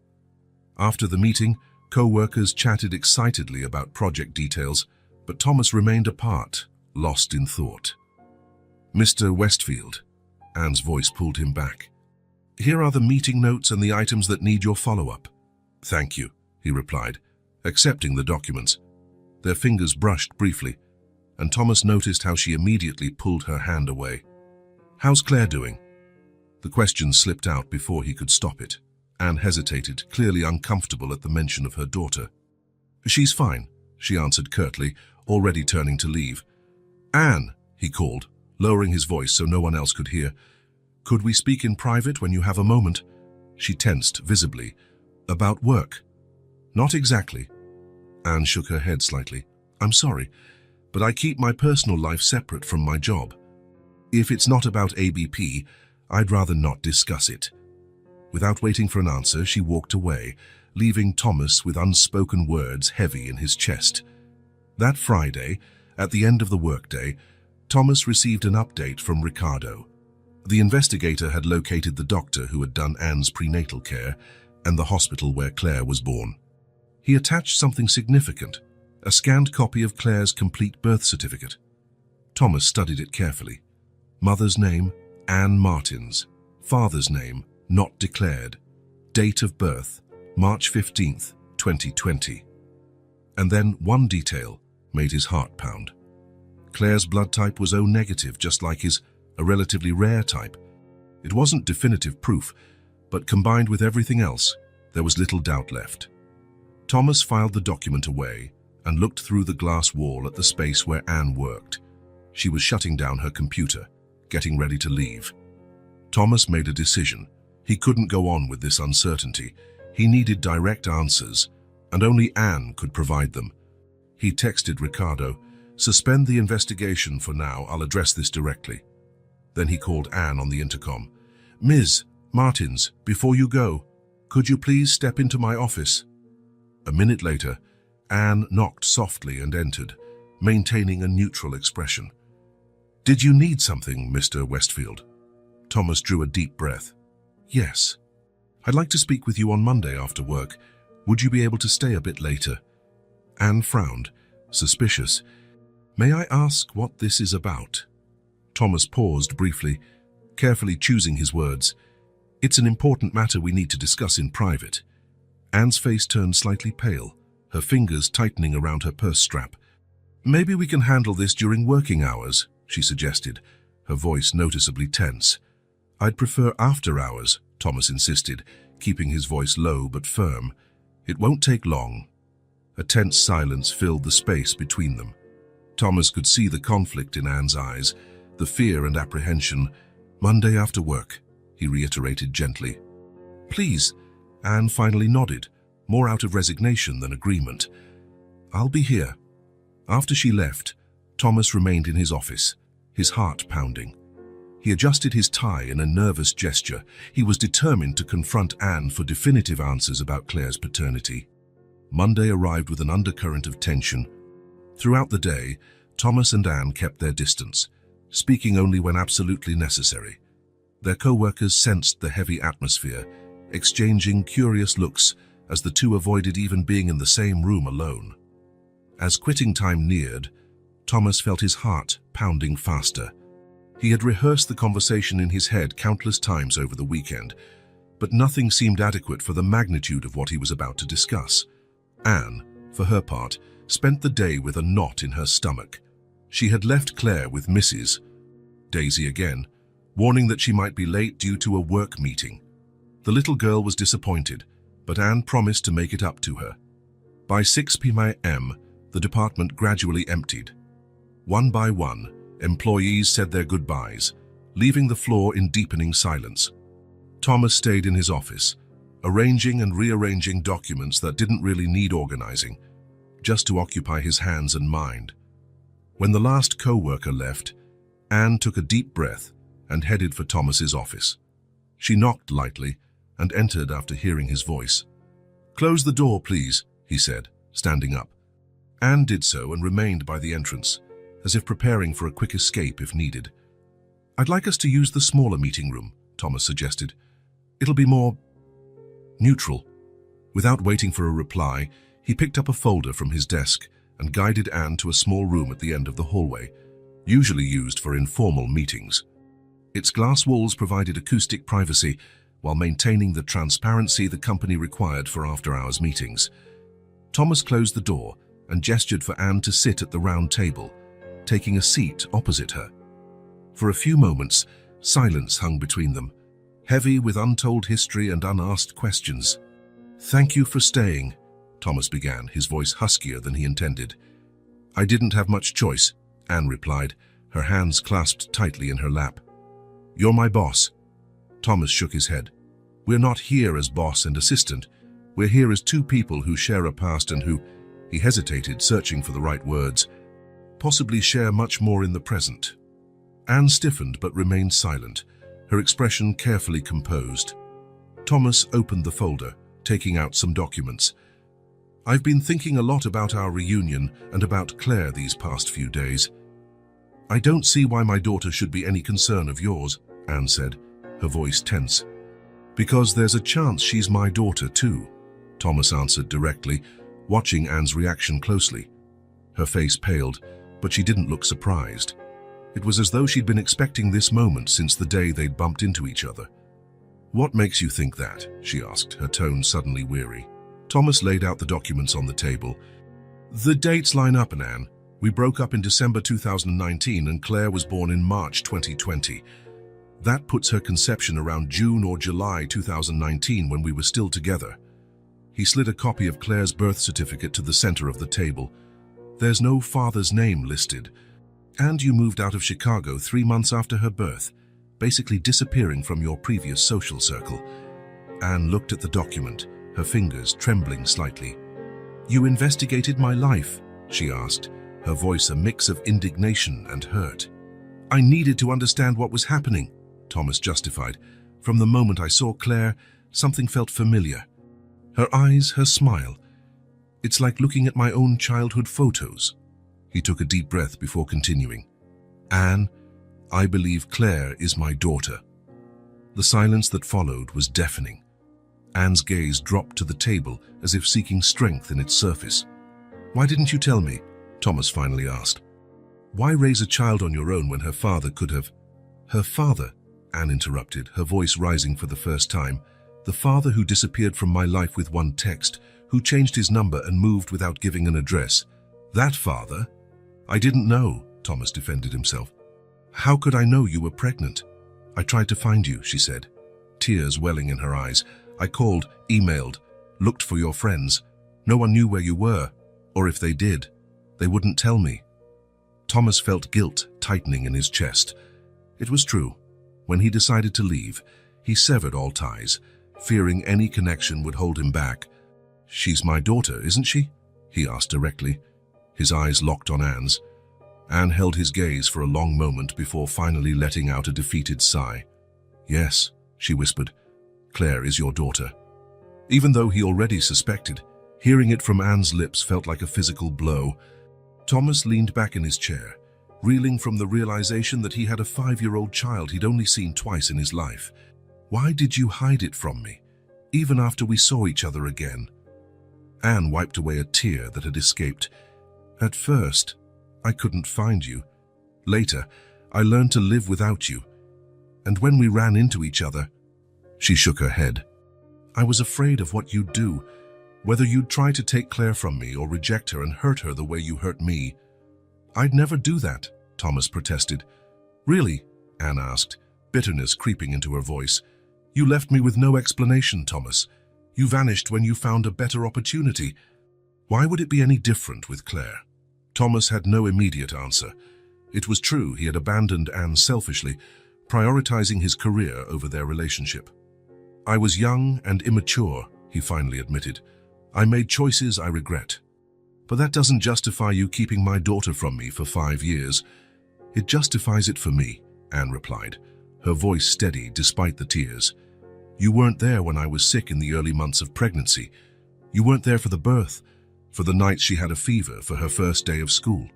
After the meeting, co-workers chatted excitedly about project details, but Thomas remained apart, lost in thought. "Mr. Westfield," Anne's voice pulled him back. "Here are the meeting notes and the items that need your follow-up." "Thank you," he replied, accepting the documents. Their fingers brushed briefly, and Thomas noticed how she immediately pulled her hand away. "How's Claire doing?" The question slipped out before he could stop it. Anne hesitated, clearly uncomfortable at the mention of her daughter. "She's fine," she answered curtly, already turning to leave. "Anne," he called, lowering his voice so no one else could hear. "Could we speak in private when you have a moment?" She tensed, visibly. "About work?" "Not exactly." Anne shook her head slightly. "I'm sorry, but I keep my personal life separate from my job. If it's not about ABP, I'd rather not discuss it." Without waiting for an answer, she walked away, leaving Thomas with unspoken words heavy in his chest. That Friday, at the end of the workday, Thomas received an update from Ricardo. The investigator had located the doctor who had done Anne's prenatal care and the hospital where Claire was born. He attached something significant, a scanned copy of Claire's complete birth certificate. Thomas studied it carefully. Mother's name, Anne Martins. Father's name, not declared. Date of birth, March 15th, 2020. And then one detail made his heart pound. Claire's blood type was O negative, just like his, a relatively rare type. It wasn't definitive proof, but combined with everything else, there was little doubt left. Thomas filed the document away and looked through the glass wall at the space where Anne worked. She was shutting down her computer, getting ready to leave. Thomas made a decision. He couldn't go on with this uncertainty. He needed direct answers, and only Anne could provide them. He texted Ricardo, "Suspend the investigation for now, I'll address this directly." Then he called Anne on the intercom. "Ms. Martins, before you go, could you please step into my office?" A minute later, Anne knocked softly and entered, maintaining a neutral expression. "Did you need something, Mr. Westfield?" Thomas drew a deep breath. "Yes. I'd like to speak with you on Monday after work. Would you be able to stay a bit later?" Anne frowned, suspicious. "May I ask what this is about?" Thomas paused briefly, carefully choosing his words. "It's an important matter we need to discuss in private." Anne's face turned slightly pale, her fingers tightening around her purse strap. "Maybe we can handle this during working hours," she suggested, her voice noticeably tense. "I'd prefer after hours," Thomas insisted, keeping his voice low but firm. "It won't take long." A tense silence filled the space between them. Thomas could see the conflict in Anne's eyes, the fear and apprehension. "Monday after work," he reiterated gently. "Please," Anne finally nodded, more out of resignation than agreement. "I'll be here." After she left, Thomas remained in his office, his heart pounding. He adjusted his tie in a nervous gesture. He was determined to confront Anne for definitive answers about Claire's paternity. Monday arrived with an undercurrent of tension. Throughout the day, Thomas and Anne kept their distance, speaking only when absolutely necessary. Their co-workers sensed the heavy atmosphere, exchanging curious looks as the two avoided even being in the same room alone. As quitting time neared, Thomas felt his heart pounding faster. He had rehearsed the conversation in his head countless times over the weekend, but nothing seemed adequate for the magnitude of what he was about to discuss. Anne, for her part, spent the day with a knot in her stomach. She had left Claire with Mrs. Daisy again, warning that she might be late due to a work meeting. The little girl was disappointed, but Anne promised to make it up to her. By 6 p.m., the department gradually emptied. One by one, employees said their goodbyes, leaving the floor in deepening silence. Thomas stayed in his office, arranging and rearranging documents that didn't really need organizing, just to occupy his hands and mind. When the last co-worker left, Anne took a deep breath and headed for Thomas's office. She knocked lightly and entered after hearing his voice. "Close the door, please," he said, standing up. Anne did so and remained by the entrance, as if preparing for a quick escape if needed. "I'd like us to use the smaller meeting room," Thomas suggested. "It'll be more neutral." Without waiting for a reply, he picked up a folder from his desk and guided Anne to a small room at the end of the hallway, usually used for informal meetings. Its glass walls provided acoustic privacy while maintaining the transparency the company required for after-hours meetings. Thomas closed the door and gestured for Anne to sit at the round table, taking a seat opposite her. For a few moments, silence hung between them, heavy with untold history and unasked questions. "Thank you for staying," Thomas began, his voice huskier than he intended. "I didn't have much choice," Anne replied, her hands clasped tightly in her lap. "You're my boss." Thomas shook his head. "We're not here as boss and assistant. We're here as two people who share a past and who," he hesitated, searching for the right words, "possibly share much more in the present." Anne stiffened but remained silent, her expression carefully composed. Thomas opened the folder, taking out some documents. "I've been thinking a lot about our reunion and about Claire these past few days. I don't see why my daughter should be any concern of yours," Anne said, her voice tense. "Because there's a chance she's my daughter too," Thomas answered directly, watching Anne's reaction closely. Her face paled, but she didn't look surprised. It was as though she'd been expecting this moment since the day they'd bumped into each other. "What makes you think that?" she asked, her tone suddenly weary. Thomas laid out the documents on the table. "The dates line up, Anne. We broke up in December 2019 and Claire was born in March 2020. That puts her conception around June or July 2019 when we were still together." He slid a copy of Claire's birth certificate to the center of the table. "There's no father's name listed. And you moved out of Chicago 3 months after her birth, basically disappearing from your previous social circle." Anne looked at the document, her fingers trembling slightly. "You investigated my life?" she asked, her voice a mix of indignation and hurt. "I needed to understand what was happening," Thomas justified. "From the moment I saw Claire, something felt familiar. Her eyes, her smile. It's like looking at my own childhood photos." He took a deep breath before continuing. "Anne, I believe Claire is my daughter." The silence that followed was deafening. Anne's gaze dropped to the table as if seeking strength in its surface. "Why didn't you tell me?" Thomas finally asked. "Why raise a child on your own when her father could have—" "Her father," Anne interrupted, her voice rising for the first time. "The father who disappeared from my life with one text, who changed his number and moved without giving an address. That father?" "I didn't know," Thomas defended himself. "How could I know you were pregnant?" "I tried to find you," she said, tears welling in her eyes. "I called, emailed, looked for your friends. No one knew where you were, or if they did, they wouldn't tell me." Thomas felt guilt tightening in his chest. It was true. When he decided to leave, he severed all ties, fearing any connection would hold him back. "She's my daughter, isn't she?" he asked directly. His eyes locked on Anne's. Anne held his gaze for a long moment before finally letting out a defeated sigh. "Yes," she whispered, "Claire is your daughter." Even though he already suspected, hearing it from Anne's lips felt like a physical blow. Thomas leaned back in his chair, reeling from the realization that he had a 5-year-old child he'd only seen twice in his life. "Why did you hide it from me, even after we saw each other again?" Anne wiped away a tear that had escaped. "At first, I couldn't find you. Later, I learned to live without you. And when we ran into each other," she shook her head, "I was afraid of what you'd do, whether you'd try to take Claire from me or reject her and hurt her the way you hurt me." "I'd never do that," Thomas protested. "Really?" Anne asked, bitterness creeping into her voice. "You left me with no explanation, Thomas. You vanished when you found a better opportunity. Why would it be any different with Claire?" Thomas had no immediate answer. It was true he had abandoned Anne selfishly, prioritizing his career over their relationship. "I was young and immature," he finally admitted. "I made choices I regret. But that doesn't justify you keeping my daughter from me for 5 years." "It justifies it for me," Anne replied, her voice steady despite the tears. "You weren't there when I was sick in the early months of pregnancy. You weren't there for the birth, for the nights she had a fever, for her first day of school.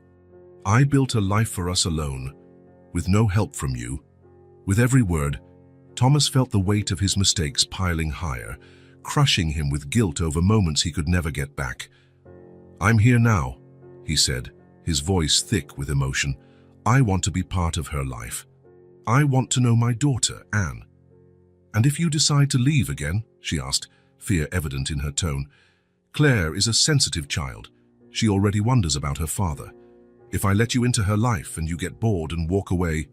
I built a life for us alone, with no help from you." With every word, Thomas felt the weight of his mistakes piling higher, crushing him with guilt over moments he could never get back. "I'm here now," he said, his voice thick with emotion. "I want to be part of her life. I want to know my daughter, Anne." "And if you decide to leave again," she asked, fear evident in her tone, Claire is a sensitive child. She already wonders about her father. If I let you into her life and you get bored and walk away—"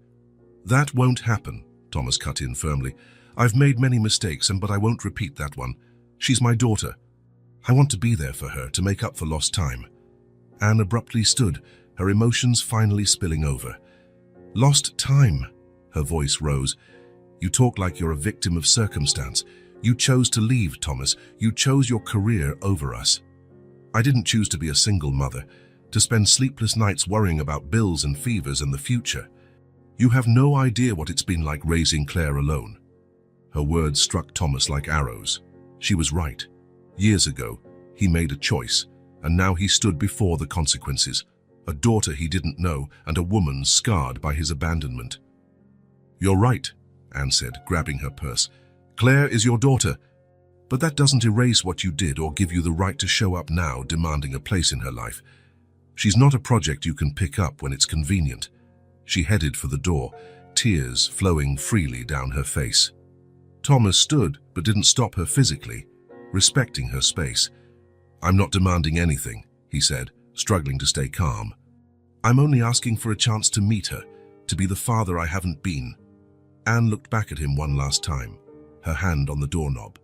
"That won't happen," Thomas cut in firmly. "I've made many mistakes, but I won't repeat that one. She's my daughter. I want to be there for her, to make up for lost time." Anne abruptly stood, her emotions finally spilling over. "Lost time," her voice rose. "You talk like you're a victim of circumstance. You chose to leave, Thomas. You chose your career over us." "I didn't choose to be a single mother, to spend sleepless nights worrying about bills and fevers and the future. You have no idea what it's been like raising Claire alone." Her words struck Thomas like arrows. She was right. Years ago, he made a choice, and now he stood before the consequences. A daughter he didn't know, and a woman scarred by his abandonment. "You're right," Anne said, grabbing her purse. "Claire is your daughter. But that doesn't erase what you did or give you the right to show up now demanding a place in her life. She's not a project you can pick up when it's convenient." She headed for the door, tears flowing freely down her face. Thomas stood but didn't stop her physically, respecting her space. "I'm not demanding anything," he said, struggling to stay calm. "I'm only asking for a chance to meet her, to be the father I haven't been." Anne looked back at him one last time, her hand on the doorknob.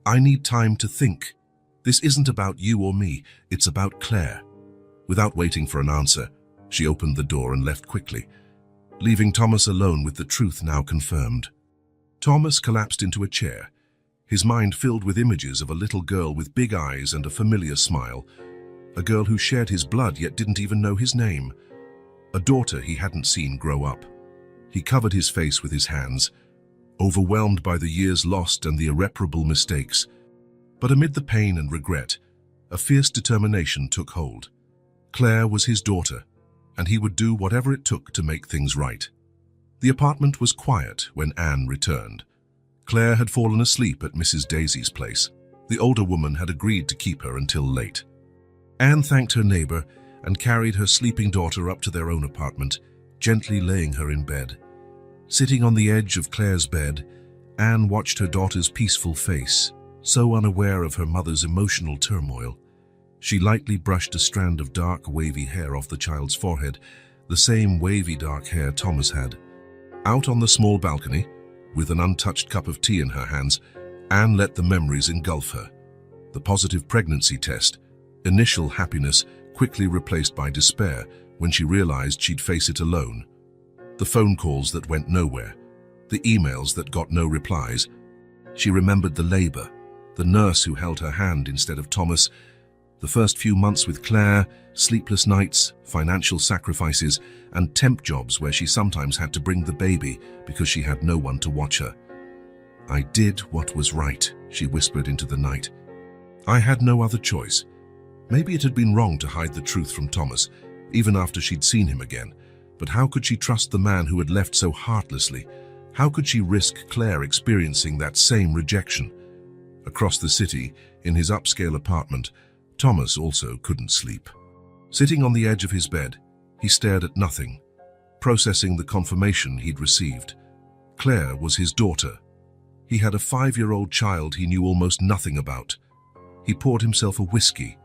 "I need time to think. This isn't about you or me, it's about Claire." Without waiting for an answer, she opened the door and left quickly, leaving Thomas alone with the truth now confirmed. Thomas collapsed into a chair, his mind filled with images of a little girl with big eyes and a familiar smile, a girl who shared his blood yet didn't even know his name, a daughter he hadn't seen grow up. He covered his face with his hands, overwhelmed by the years lost and the irreparable mistakes. But amid the pain and regret, a fierce determination took hold. Claire was his daughter, and he would do whatever it took to make things right. The apartment was quiet when Anne returned. Claire had fallen asleep at Mrs. Daisy's place. The older woman had agreed to keep her until late. Anne thanked her neighbor and carried her sleeping daughter up to their own apartment, gently laying her in bed. Sitting on the edge of Claire's bed, Anne watched her daughter's peaceful face, so unaware of her mother's emotional turmoil. She lightly brushed a strand of dark, wavy hair off the child's forehead, the same wavy dark hair Thomas had. Out on the small balcony, with an untouched cup of tea in her hands, Anne let the memories engulf her. The positive pregnancy test, initial happiness quickly replaced by despair when she realized she'd face it alone. The phone calls that went nowhere, the emails that got no replies. She remembered the labor, the nurse who held her hand instead of Thomas, the first few months with Claire, sleepless nights, financial sacrifices, and temp jobs where she sometimes had to bring the baby because she had no one to watch her. "I did what was right," she whispered into the night. "I had no other choice." Maybe it had been wrong to hide the truth from Thomas, even after she'd seen him again. But how could she trust the man who had left so heartlessly? How could she risk Claire experiencing that same rejection? Across the city, in his upscale apartment, Thomas also couldn't sleep. Sitting on the edge of his bed, he stared at nothing, processing the confirmation he'd received. Claire was his daughter. He had a 5-year-old child he knew almost nothing about. He poured himself a whiskey,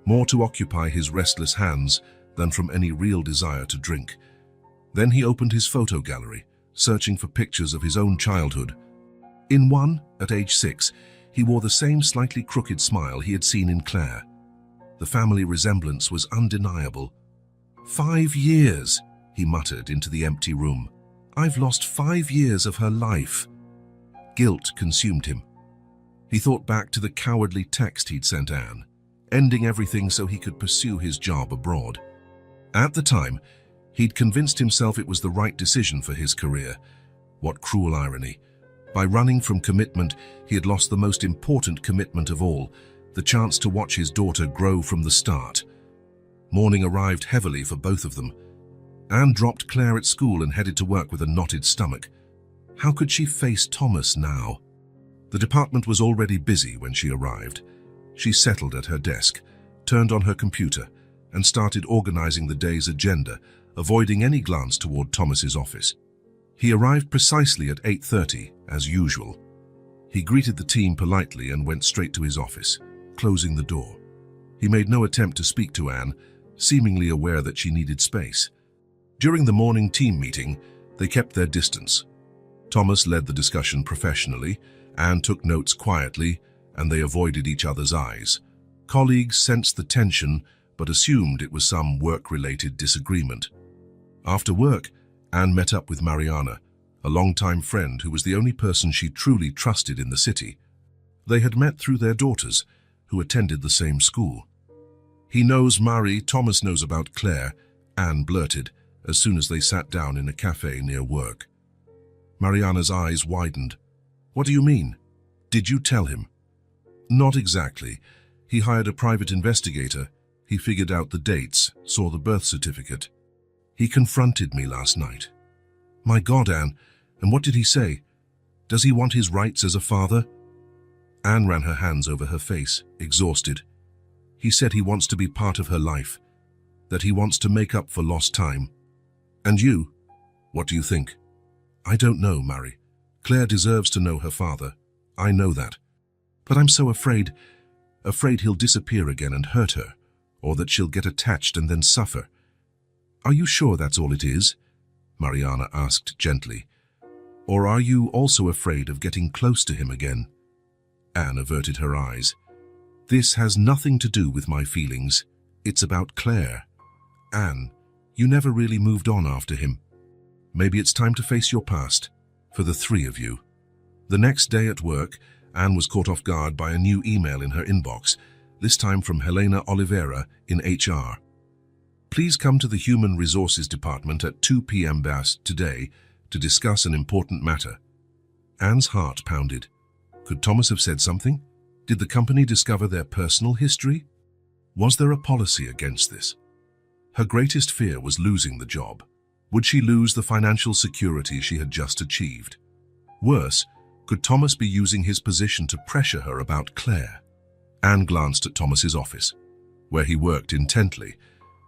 more to occupy his restless hands than from any real desire to drink. Then he opened his photo gallery, searching for pictures of his own childhood. In one, at age 6, he wore the same slightly crooked smile he had seen in Claire. The family resemblance was undeniable. 5 years, he muttered into the empty room. I've lost 5 years of her life. Guilt consumed him. He thought back to the cowardly text he'd sent Anne, ending everything so he could pursue his job abroad. At the time, he'd convinced himself it was the right decision for his career. What cruel irony. By running from commitment, he had lost the most important commitment of all, the chance to watch his daughter grow from the start. Morning arrived heavily for both of them. Anne dropped Claire at school and headed to work with a knotted stomach. How could she face Thomas now? The department was already busy when she arrived. She settled at her desk, turned on her computer, and started organizing the day's agenda, avoiding any glance toward Thomas's office. He arrived precisely at 8:30, as usual. He greeted the team politely and went straight to his office. closing the door. He made no attempt to speak to Anne, seemingly aware that she needed space. During the morning team meeting, they kept their distance. Thomas led the discussion professionally, Anne took notes quietly, and they avoided each other's eyes. Colleagues sensed the tension, but assumed it was some work-related disagreement. After work, Anne met up with Mariana, a longtime friend who was the only person she truly trusted in the city. They had met through their daughters, who attended the same school. "He knows Marie, Thomas knows about Claire," Anne blurted, as soon as they sat down in a cafe near work. Mariana's eyes widened. "What do you mean? Did you tell him?" "Not exactly. He hired a private investigator. He figured out the dates, saw the birth certificate. He confronted me last night." "My God, Anne, and what did he say? Does he want his rights as a father?" Anne ran her hands over her face, exhausted. "He said he wants to be part of her life, that he wants to make up for lost time." "And you? What do you think?" "I don't know, Mary. Claire deserves to know her father. I know that. But I'm so afraid he'll disappear again and hurt her, or that she'll get attached and then suffer." "Are you sure that's all it is?" Mariana asked gently. "Or are you also afraid of getting close to him again?" Anne averted her eyes. "This has nothing to do with my feelings. It's about Claire. Anne, you never really moved on after him. Maybe it's time to face your past, for the three of you." The next day at work, Anne was caught off guard by a new email in her inbox, this time from Helena Oliveira in HR. "Please come to the Human Resources Department at 2 p.m. today to discuss an important matter." Anne's heart pounded. Could Thomas have said something? Did the company discover their personal history? Was there a policy against this? Her greatest fear was losing the job. Would she lose the financial security she had just achieved? Worse, could Thomas be using his position to pressure her about Claire? Anne glanced at Thomas's office, where he worked intently,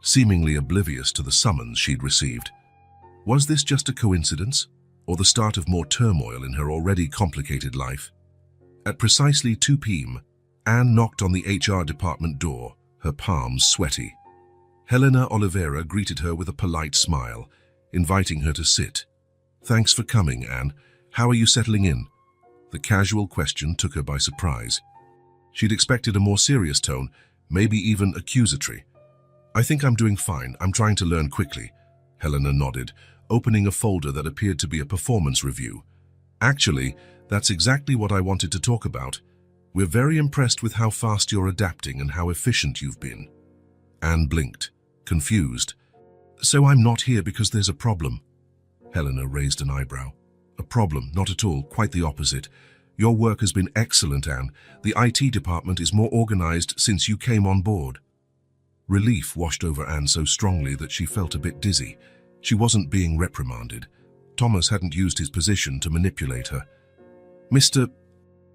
seemingly oblivious to the summons she'd received. Was this just a coincidence, or the start of more turmoil in her already complicated life? At precisely 2 p.m., Anne knocked on the HR department door, her palms sweaty. Helena Oliveira greeted her with a polite smile, inviting her to sit. "Thanks for coming, Anne. How are you settling in?" The casual question took her by surprise. She'd expected a more serious tone, maybe even accusatory. "I think I'm doing fine. I'm trying to learn quickly," Helena nodded, opening a folder that appeared to be a performance review. "Actually, that's exactly what I wanted to talk about. We're very impressed with how fast you're adapting and how efficient you've been." Anne blinked, confused. "So I'm not here because there's a problem?" Helena raised an eyebrow. "A problem? Not at all. Quite the opposite. Your work has been excellent, Anne. The IT department is more organized since you came on board." Relief washed over Anne so strongly that she felt a bit dizzy. She wasn't being reprimanded. Thomas hadn't used his position to manipulate her. "Mr.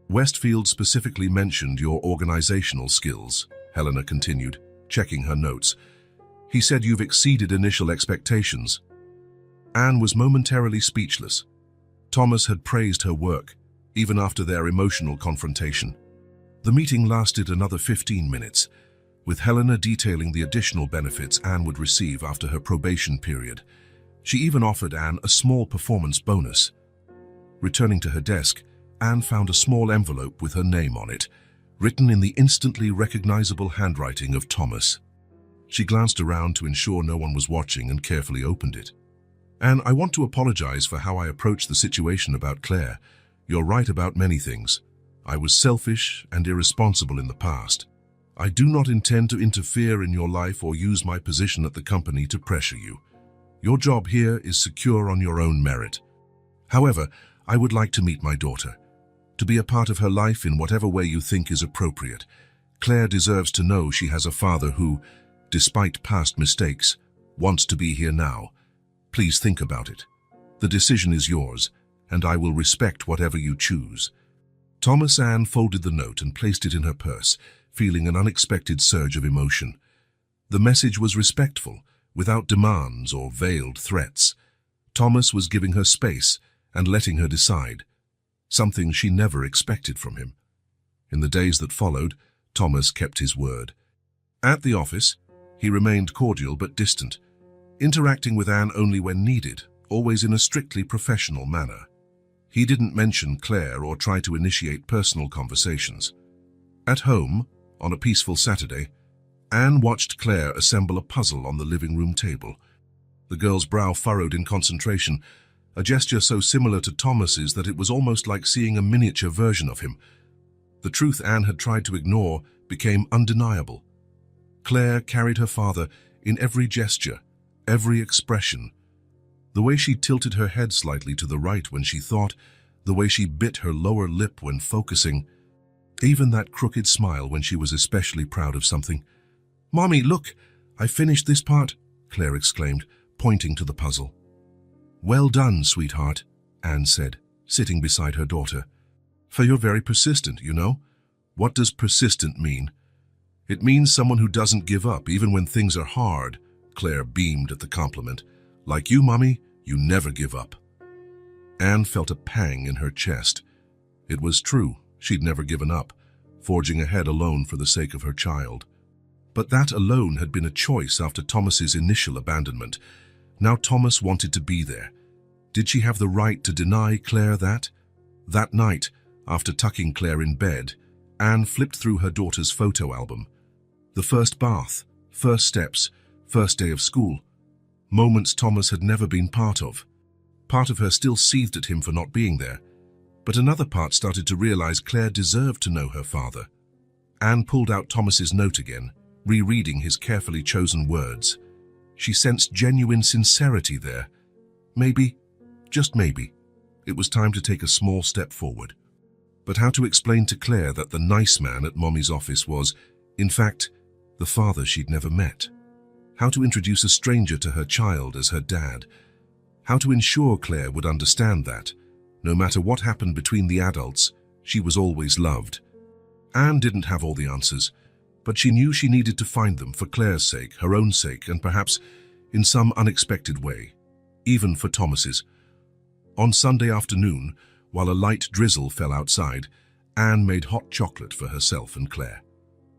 Westfield specifically mentioned your organizational skills," Helena continued, checking her notes. "He said you've exceeded initial expectations." Anne was momentarily speechless. Thomas had praised her work, even after their emotional confrontation. The meeting lasted another 15 minutes, with Helena detailing the additional benefits Anne would receive after her probation period. She even offered Anne a small performance bonus. Returning to her desk, Anne found a small envelope with her name on it, written in the instantly recognizable handwriting of Thomas. She glanced around to ensure no one was watching and carefully opened it. "Anne, I want to apologize for how I approached the situation about Claire. You're right about many things. I was selfish and irresponsible in the past. I do not intend to interfere in your life or use my position at the company to pressure you. Your job here is secure on your own merit. However, I would like to meet my daughter, to be a part of her life in whatever way you think is appropriate. Claire deserves to know she has a father who, despite past mistakes, wants to be here now. Please think about it. The decision is yours, and I will respect whatever you choose." Thomas Anne folded the note and placed it in her purse, feeling an unexpected surge of emotion. The message was respectful, without demands or veiled threats. Thomas was giving her space and letting her decide, something she never expected from him. In the days that followed, Thomas kept his word. At the office, he remained cordial but distant, interacting with Anne only when needed, always in a strictly professional manner. He didn't mention Claire or try to initiate personal conversations. At home, on a peaceful Saturday, Anne watched Claire assemble a puzzle on the living room table. The girl's brow furrowed in concentration, a gesture so similar to Thomas's that it was almost like seeing a miniature version of him. The truth Anne had tried to ignore became undeniable. Claire carried her father in every gesture, every expression. The way she tilted her head slightly to the right when she thought, the way she bit her lower lip when focusing, even that crooked smile when she was especially proud of something. "Mommy, look! I finished this part," Claire exclaimed, pointing to the puzzle. "Well done, sweetheart," Anne said, sitting beside her daughter. "For you're very persistent, you know." "What does persistent mean?" "It means someone who doesn't give up, even when things are hard," Claire beamed at the compliment. "Like you, Mommy, you never give up." Anne felt a pang in her chest. It was true, she'd never given up, forging ahead alone for the sake of her child. But that alone had been a choice after Thomas's initial abandonment. Now Thomas wanted to be there. Did she have the right to deny Claire that? That night, after tucking Claire in bed, Anne flipped through her daughter's photo album. The first bath, first steps, first day of school. Moments Thomas had never been part of. Part of her still seethed at him for not being there, but another part started to realize Claire deserved to know her father. Anne pulled out Thomas's note again, rereading his carefully chosen words. She sensed genuine sincerity there. Maybe, just maybe, it was time to take a small step forward. But how to explain to Claire that the nice man at Mommy's office was, in fact, the father she'd never met? How to introduce a stranger to her child as her dad? How to ensure Claire would understand that, no matter what happened between the adults, she was always loved? Anne didn't have all the answers, but she knew she needed to find them for Claire's sake, her own sake, and perhaps in some unexpected way, even for Thomas's. On Sunday afternoon, while a light drizzle fell outside, Anne made hot chocolate for herself and Claire.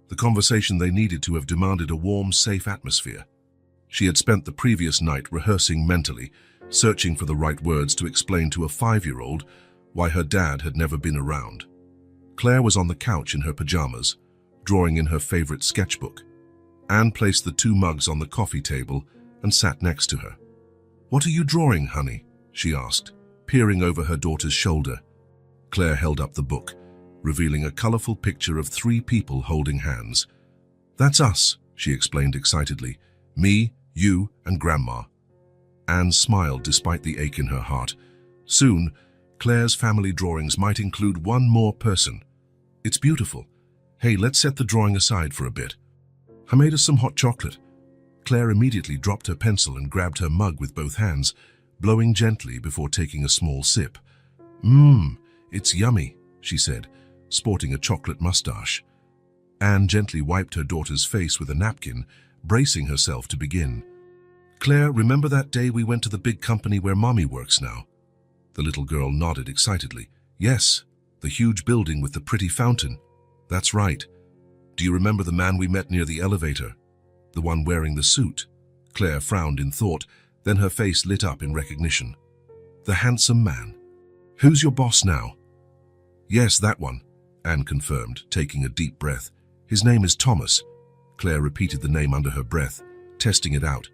The conversation they needed to have demanded a warm, safe atmosphere. She had spent the previous night rehearsing mentally, searching for the right words to explain to a 5-year-old why her dad had never been around. Claire was on the couch in her pajamas, drawing in her favorite sketchbook. Anne placed the 2 mugs on the coffee table and sat next to her. "What are you drawing, honey?" she asked, peering over her daughter's shoulder. Claire held up the book, revealing a colorful picture of 3 people holding hands. "That's us," she explained excitedly. "Me, you, and Grandma." Anne smiled despite the ache in her heart. Soon, Claire's family drawings might include one more person. "It's beautiful. Hey, let's set the drawing aside for a bit. I made us some hot chocolate." Claire immediately dropped her pencil and grabbed her mug with both hands, blowing gently before taking a small sip. It's yummy," she said, sporting a chocolate mustache. Anne gently wiped her daughter's face with a napkin, bracing herself to begin. "Claire, remember that day we went to the big company where Mommy works now?" The little girl nodded excitedly. "Yes, the huge building with the pretty fountain. That's right. Do you remember the man we met near the elevator? The one wearing the suit?" Claire frowned in thought, then her face lit up in recognition. "The handsome man. Who's your boss now?" "Yes, that one," Anne confirmed, taking a deep breath. "His name is Thomas." Claire repeated the name under her breath, testing it out.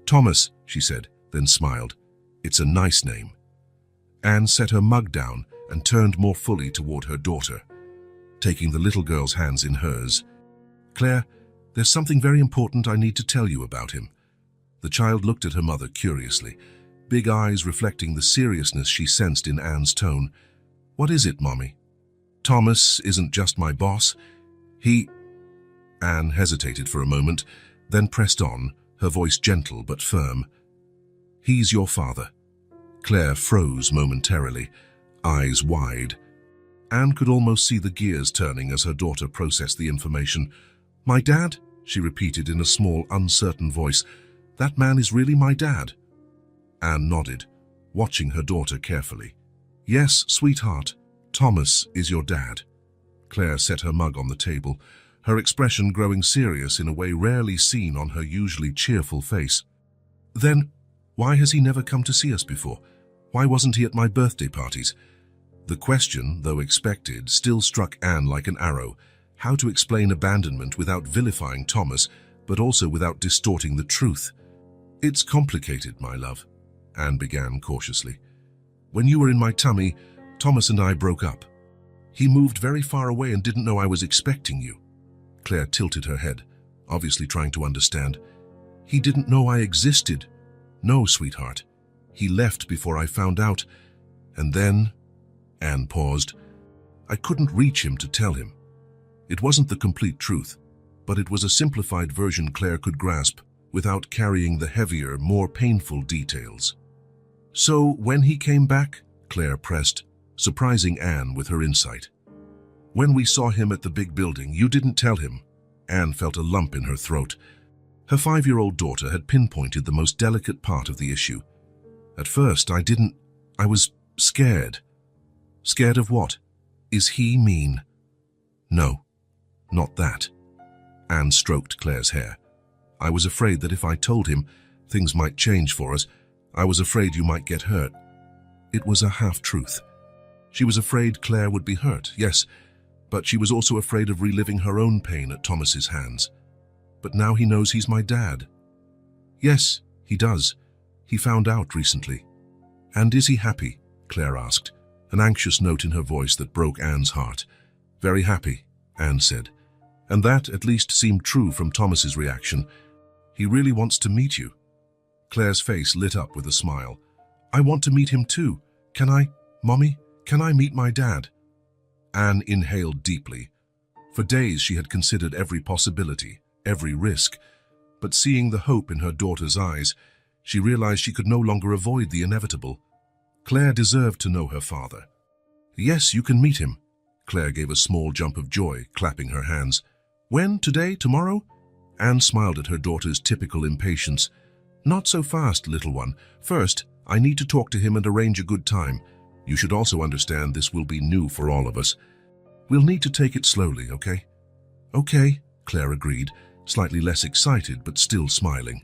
"Thomas," she said, then smiled. "It's a nice name." Anne set her mug down and turned more fully toward her daughter, taking the little girl's hands in hers. "Claire, there's something very important I need to tell you about him." The child looked at her mother curiously, big eyes reflecting the seriousness she sensed in Anne's tone. "What is it, Mommy?" "Thomas isn't just my boss. Anne hesitated for a moment, then pressed on, her voice gentle but firm. "He's your father." Claire froze momentarily, eyes wide. Anne could almost see the gears turning as her daughter processed the information. "My dad?" she repeated in a small, uncertain voice. "That man is really my dad?" Anne nodded, watching her daughter carefully. "Yes, sweetheart, Thomas is your dad." Claire set her mug on the table, her expression growing serious in a way rarely seen on her usually cheerful face. "Then, why has he never come to see us before? Why wasn't he at my birthday parties?" The question, though expected, still struck Anne like an arrow. How to explain abandonment without vilifying Thomas, but also without distorting the truth? "It's complicated, my love," Anne began cautiously. "When you were in my tummy, Thomas and I broke up. He moved very far away and didn't know I was expecting you." Claire tilted her head, obviously trying to understand. "He didn't know I existed." "No, sweetheart. He left before I found out. And then..." Anne paused. "I couldn't reach him to tell him. It wasn't the complete truth, but it was a simplified version Claire could grasp without carrying the heavier, more painful details." "So when he came back," Claire pressed, surprising Anne with her insight. "When we saw him at the big building, you didn't tell him." Anne felt a lump in her throat. Her 5-year-old daughter had pinpointed the most delicate part of the issue. "At first, I was scared." "Scared of what? Is he mean?" "No, not that." Anne stroked Claire's hair. "I was afraid that if I told him, things might change for us. I was afraid you might get hurt." It was a half-truth. She was afraid Claire would be hurt, yes, but she was also afraid of reliving her own pain at Thomas's hands. "But now he knows he's my dad." "Yes, he does. He found out recently." "And is he happy?" Claire asked, an anxious note in her voice that broke Anne's heart. "Very happy," Anne said. And that at least seemed true from Thomas's reaction. "He really wants to meet you." Claire's face lit up with a smile. "I want to meet him too. Can I, Mommy? Can I meet my dad?" Anne inhaled deeply. For days she had considered every possibility, every risk, but seeing the hope in her daughter's eyes, she realized she could no longer avoid the inevitable. Claire deserved to know her father. "Yes, you can meet him." Claire gave a small jump of joy, clapping her hands. "When? Today? Tomorrow?" Anne smiled at her daughter's typical impatience. "Not so fast, little one. First, I need to talk to him and arrange a good time. You should also understand this will be new for all of us. We'll need to take it slowly, okay?" "Okay," Claire agreed, slightly less excited but still smiling.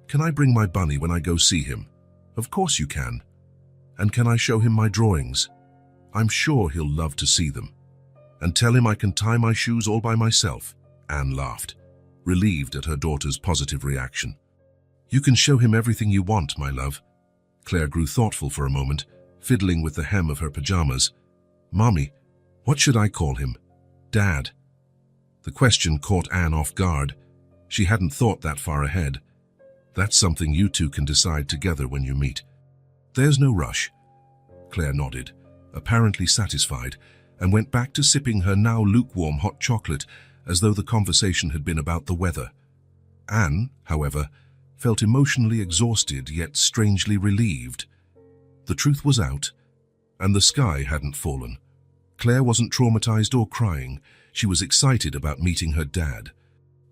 "Can I bring my bunny when I go see him?" "Of course you can." "And can I show him my drawings?" "I'm sure he'll love to see them." "And tell him I can tie my shoes all by myself?" Anne laughed, relieved at her daughter's positive reaction. "You can show him everything you want, my love." Claire grew thoughtful for a moment, fiddling with the hem of her pajamas. "Mommy, what should I call him? Dad?" The question caught Anne off guard. She hadn't thought that far ahead. "That's something you two can decide together when you meet." "There's no rush." Claire nodded, apparently satisfied, and went back to sipping her now lukewarm hot chocolate as though the conversation had been about the weather. Anne, however, felt emotionally exhausted yet strangely relieved. The truth was out, and the sky hadn't fallen. Claire wasn't traumatized or crying. She was excited about meeting her dad.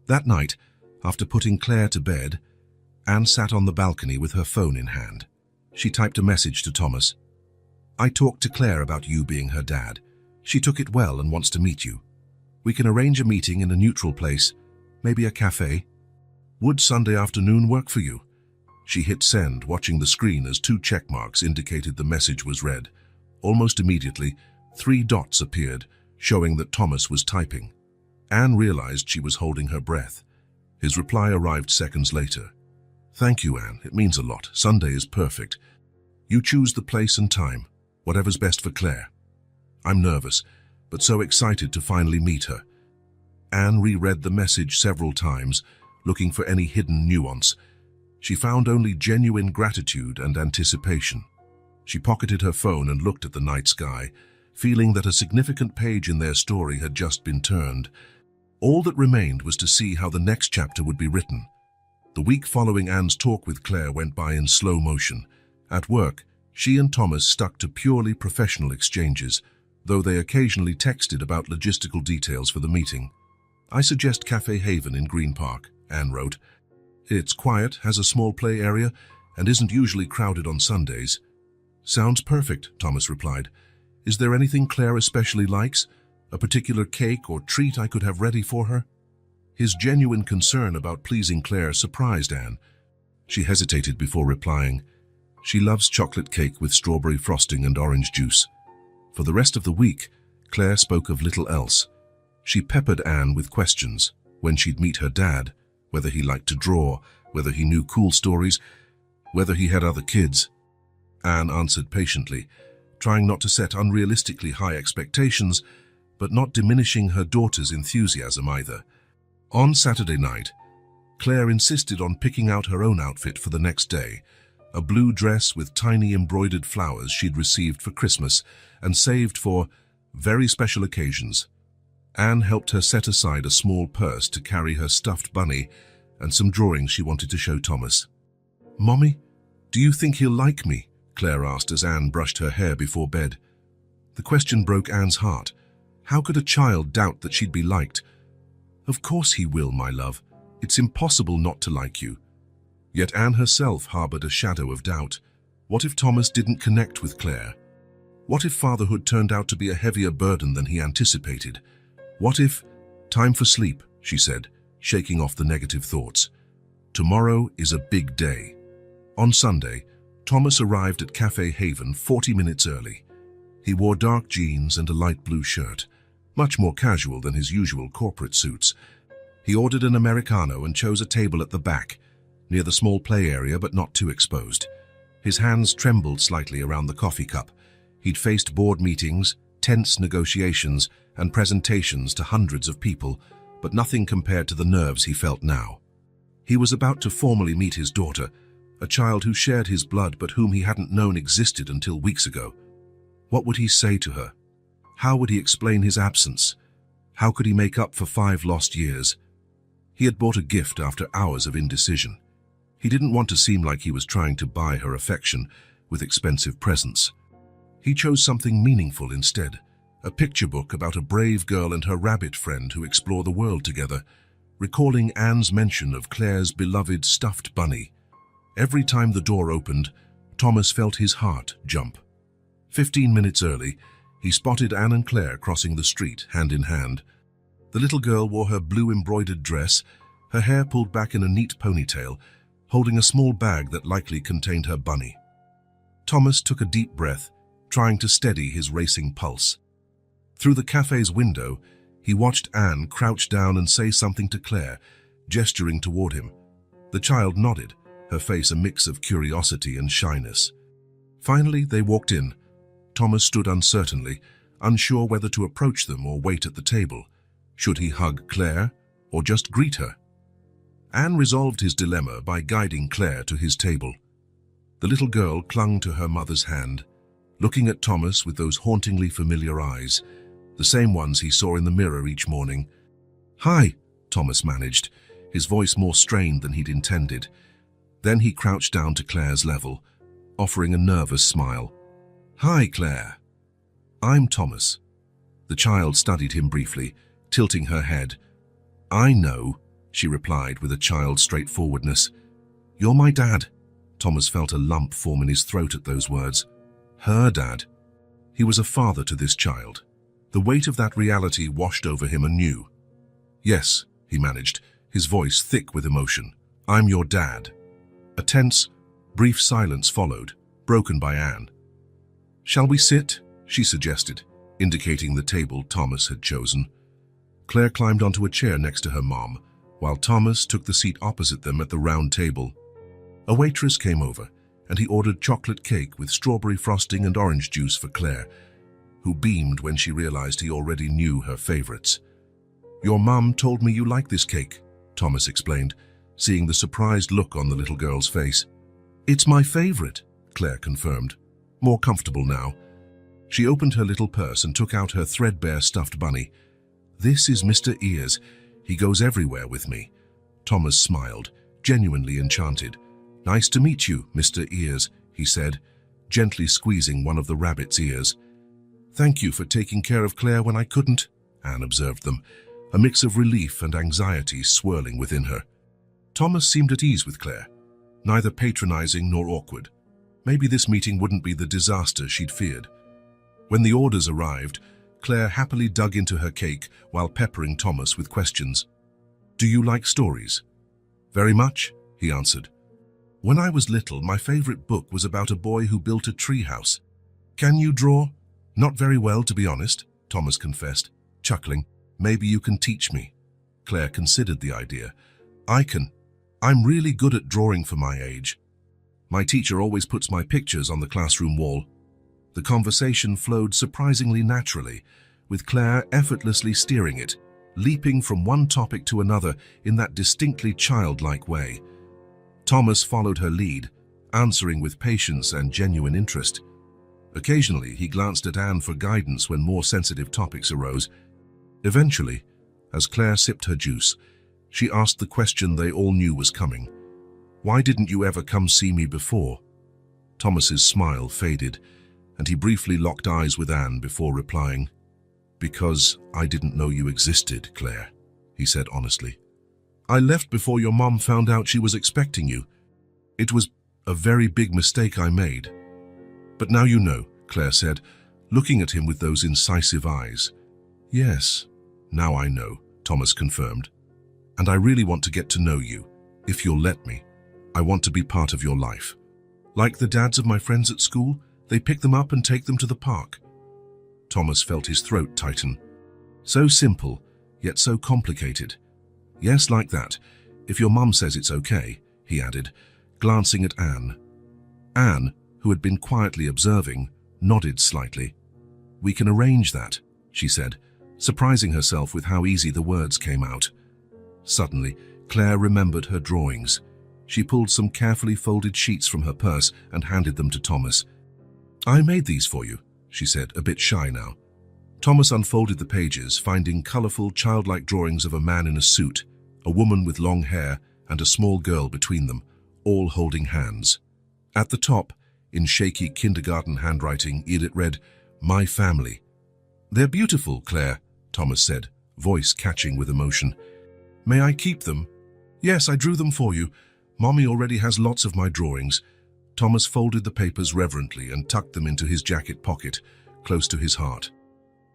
That night, after putting Claire to bed, Anne sat on the balcony with her phone in hand. She typed a message to Thomas. "I talked to Claire about you being her dad. She took it well and wants to meet you. We can arrange a meeting in a neutral place, maybe a cafe. Would Sunday afternoon work for you?" She hit send, watching the screen as 2 check marks indicated the message was read. Almost immediately, 3 dots appeared, showing that Thomas was typing. Anne realized she was holding her breath. His reply arrived seconds later. "Thank you, Anne. It means a lot. Sunday is perfect. You choose the place and time, whatever's best for Claire. I'm nervous, but so excited to finally meet her." Anne reread the message several times, looking for any hidden nuance. She found only genuine gratitude and anticipation. She pocketed her phone and looked at the night sky, feeling that a significant page in their story had just been turned. All that remained was to see how the next chapter would be written. The week following Anne's talk with Claire went by in slow motion. At work, she and Thomas stuck to purely professional exchanges, though they occasionally texted about logistical details for the meeting. "I suggest Cafe Haven in Green Park," Anne wrote. "It's quiet, has a small play area, and isn't usually crowded on Sundays." "Sounds perfect," Thomas replied. "Is there anything Claire especially likes? A particular cake or treat I could have ready for her?" His genuine concern about pleasing Claire surprised Anne. She hesitated before replying. She loves chocolate cake with strawberry frosting and orange juice. For the rest of the week, Claire spoke of little else. She peppered Anne with questions: when she'd meet her dad, whether he liked to draw, whether he knew cool stories, whether he had other kids. Anne answered patiently, trying not to set unrealistically high expectations, but not diminishing her daughter's enthusiasm either. On Saturday night, Claire insisted on picking out her own outfit for the next day, a blue dress with tiny embroidered flowers she'd received for Christmas and saved for very special occasions. Anne helped her set aside a small purse to carry her stuffed bunny and some drawings she wanted to show Thomas. "Mommy, do you think he'll like me?" Claire asked as Anne brushed her hair before bed. The question broke Anne's heart. How could a child doubt that she'd be liked? "Of course he will, my love. It's impossible not to like you." Yet Anne herself harbored a shadow of doubt. What if Thomas didn't connect with Claire? What if fatherhood turned out to be a heavier burden than he anticipated? What if— "Time for sleep," she said, shaking off the negative thoughts. Tomorrow is a big day. On Sunday, Thomas arrived at Cafe Haven 40 minutes early. He wore dark jeans and a light blue shirt, much more casual than his usual corporate suits. He ordered an Americano and chose a table at the back, near the small play area but not too exposed. His hands trembled slightly around the coffee cup. He'd faced board meetings, tense negotiations, and presentations to hundreds of people, but nothing compared to the nerves he felt now. He was about to formally meet his daughter, a child who shared his blood but whom he hadn't known existed until weeks ago. What would he say to her? How would he explain his absence? How could he make up for 5 lost years? He had bought a gift after hours of indecision. He didn't want to seem like he was trying to buy her affection with expensive presents. He chose something meaningful instead, a picture book about a brave girl and her rabbit friend who explore the world together, recalling Anne's mention of Claire's beloved stuffed bunny. Every time the door opened, Thomas felt his heart jump. 15 minutes early, he spotted Anne and Claire crossing the street, hand in hand. The little girl wore her blue embroidered dress, her hair pulled back in a neat ponytail, holding a small bag that likely contained her bunny. Thomas took a deep breath, trying to steady his racing pulse. Through the cafe's window, he watched Anne crouch down and say something to Claire, gesturing toward him. The child nodded, her face a mix of curiosity and shyness. Finally, they walked in. Thomas stood uncertainly, unsure whether to approach them or wait at the table. Should he hug Claire or just greet her? Anne resolved his dilemma by guiding Claire to his table. The little girl clung to her mother's hand, looking at Thomas with those hauntingly familiar eyes, the same ones he saw in the mirror each morning. "Hi," Thomas managed, his voice more strained than he'd intended. Then he crouched down to Claire's level, offering a nervous smile. "Hi, Claire. I'm Thomas." The child studied him briefly, tilting her head. "I know," she replied with a child's straightforwardness. "You're my dad." Thomas felt a lump form in his throat at those words. Her dad. He was a father to this child. The weight of that reality washed over him anew. "Yes," he managed, his voice thick with emotion. "I'm your dad." A tense, brief silence followed, broken by Anne. "Shall we sit?" she suggested, indicating the table Thomas had chosen. Claire climbed onto a chair next to her mom, while Thomas took the seat opposite them at the round table. A waitress came over, and he ordered chocolate cake with strawberry frosting and orange juice for Claire, who beamed when she realized he already knew her favorites. "Your mum told me you like this cake," Thomas explained, seeing the surprised look on the little girl's face. "It's my favorite," Claire confirmed, more comfortable now. She opened her little purse and took out her threadbare stuffed bunny. "This is Mr. Ears. He goes everywhere with me." Thomas smiled, genuinely enchanted. "Nice to meet you, Mr. Ears," he said, gently squeezing one of the rabbit's ears. "Thank you for taking care of Claire when I couldn't," Anne observed them, a mix of relief and anxiety swirling within her. Thomas seemed at ease with Claire, neither patronizing nor awkward. Maybe this meeting wouldn't be the disaster she'd feared. When the orders arrived, Claire happily dug into her cake while peppering Thomas with questions. Do you like stories? Very much, he answered. When I was little, my favorite book was about a boy who built a tree house. Can you draw? Not very well, to be honest, Thomas confessed, chuckling. Maybe you can teach me. Claire considered the idea. I can. I'm really good at drawing for my age. My teacher always puts my pictures on the classroom wall. The conversation flowed surprisingly naturally, with Claire effortlessly steering it, leaping from one topic to another in that distinctly childlike way. Thomas followed her lead, answering with patience and genuine interest. Occasionally, he glanced at Anne for guidance when more sensitive topics arose. Eventually, as Claire sipped her juice, she asked the question they all knew was coming. Why didn't you ever come see me before? Thomas's smile faded, and he briefly locked eyes with Anne before replying. Because I didn't know you existed, Claire, he said honestly. I left before your mom found out she was expecting you. It was a very big mistake I made. But now you know, Claire said, looking at him with those incisive eyes. Yes, now I know, Thomas confirmed. And I really want to get to know you, if you'll let me. I want to be part of your life. Like the dads of my friends at school, they pick them up and take them to the park. Thomas felt his throat tighten. So simple, yet so complicated. Yes, like that. If your mum says it's okay, he added, glancing at Anne. Anne, who had been quietly observing, nodded slightly. We can arrange that, she said, surprising herself with how easy the words came out. Suddenly, Claire remembered her drawings. She pulled some carefully folded sheets from her purse and handed them to Thomas. I made these for you, she said, a bit shy now. Thomas unfolded the pages, finding colorful, childlike drawings of a man in a suit, a woman with long hair, and a small girl between them, all holding hands. At the top, in shaky kindergarten handwriting, it read, My family. They're beautiful, Claire, Thomas said, voice catching with emotion. May I keep them? Yes, I drew them for you. Mommy already has lots of my drawings. Thomas folded the papers reverently and tucked them into his jacket pocket, close to his heart.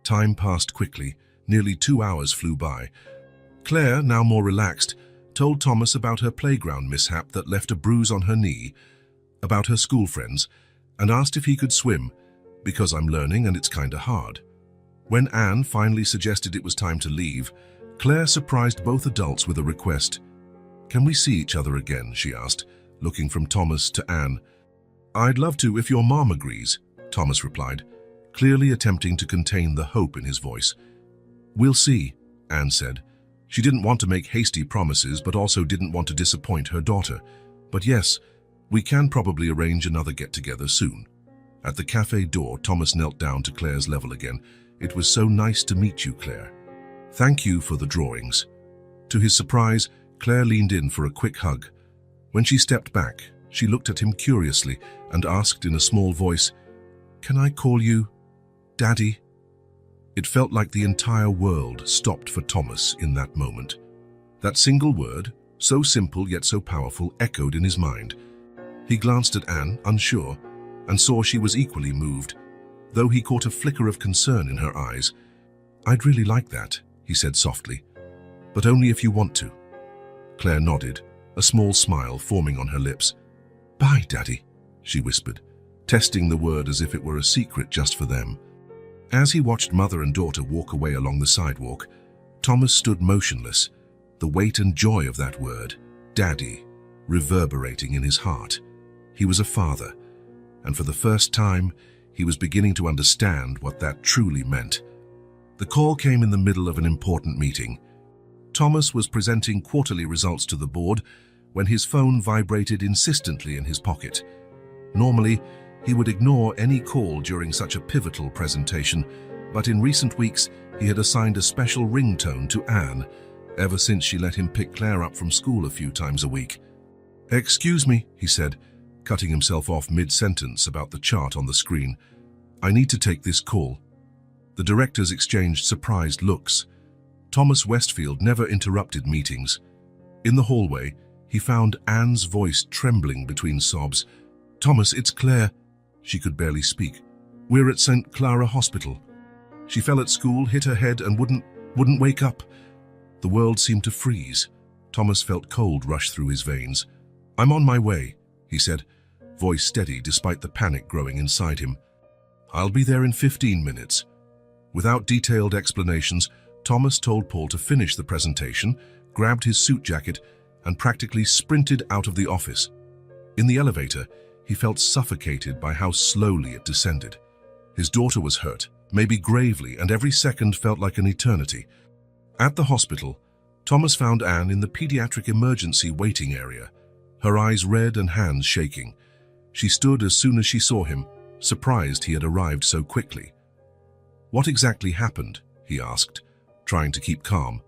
Time passed quickly. Nearly 2 hours flew by. Claire, now more relaxed, told Thomas about her playground mishap that left a bruise on her knee, about her school friends, and asked if he could swim, because I'm learning and it's kinda hard. When Anne finally suggested it was time to leave, Claire surprised both adults with a request. Can we see each other again, she asked, looking from Thomas to Anne. I'd love to if your mom agrees, Thomas replied, clearly attempting to contain the hope in his voice. We'll see, Anne said. She didn't want to make hasty promises, but also didn't want to disappoint her daughter. But yes, we can probably arrange another get-together soon. At the cafe door, Thomas knelt down to Claire's level again. It was so nice to meet you, Claire. Thank you for the drawings. To his surprise, Claire leaned in for a quick hug. When she stepped back, she looked at him curiously and asked in a small voice, Can I call you Daddy? It felt like the entire world stopped for Thomas in that moment. That single word, so simple yet so powerful, echoed in his mind. He glanced at Anne, unsure, and saw she was equally moved, though he caught a flicker of concern in her eyes. I'd really like that, he said softly, but only if you want to. Claire nodded, a small smile forming on her lips. Bye, Daddy, she whispered, testing the word as if it were a secret just for them. As he watched mother and daughter walk away along the sidewalk, Thomas stood motionless, the weight and joy of that word, Daddy, reverberating in his heart. He was a father, and for the first time, he was beginning to understand what that truly meant. The call came in the middle of an important meeting. Thomas was presenting quarterly results to the board when his phone vibrated insistently in his pocket. Normally, he would ignore any call during such a pivotal presentation, but in recent weeks he had assigned a special ringtone to Anne, ever since she let him pick Claire up from school a few times a week. Excuse me, he said, cutting himself off mid-sentence about the chart on the screen. I need to take this call. The directors exchanged surprised looks. Thomas Westfield never interrupted meetings. In the hallway, he found Anne's voice trembling between sobs. Thomas, it's Claire. She could barely speak. We're at St. Clara Hospital. She fell at school, hit her head, and wouldn't wake up. The world seemed to freeze. Thomas felt cold rush through his veins. "I'm on my way," he said, voice steady despite the panic growing inside him. "I'll be there in 15 minutes. Without detailed explanations, Thomas told Paul to finish the presentation, grabbed his suit jacket, and practically sprinted out of the office. In the elevator, he felt suffocated by how slowly it descended. His daughter was hurt, maybe gravely, and every second felt like an eternity. At the hospital, Thomas found Anne in the pediatric emergency waiting area, her eyes red and hands shaking. She stood as soon as she saw him, surprised he had arrived so quickly. "What exactly happened?" he asked, trying to keep calm.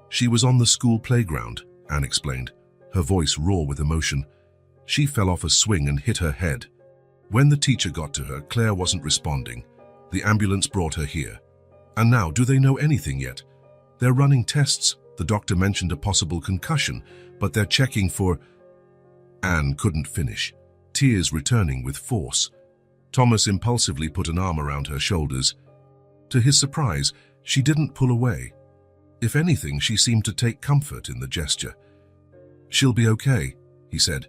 "She was on the school playground," Anne explained, her voice raw with emotion. "She fell off a swing and hit her head. When the teacher got to her, Claire wasn't responding. The ambulance brought her here. And now, do they know anything yet? They're running tests. The doctor mentioned a possible concussion, but they're checking for—" Anne couldn't finish, tears returning with force. Thomas impulsively put an arm around her shoulders. To his surprise, she didn't pull away. If anything, she seemed to take comfort in the gesture. "She'll be okay," he said,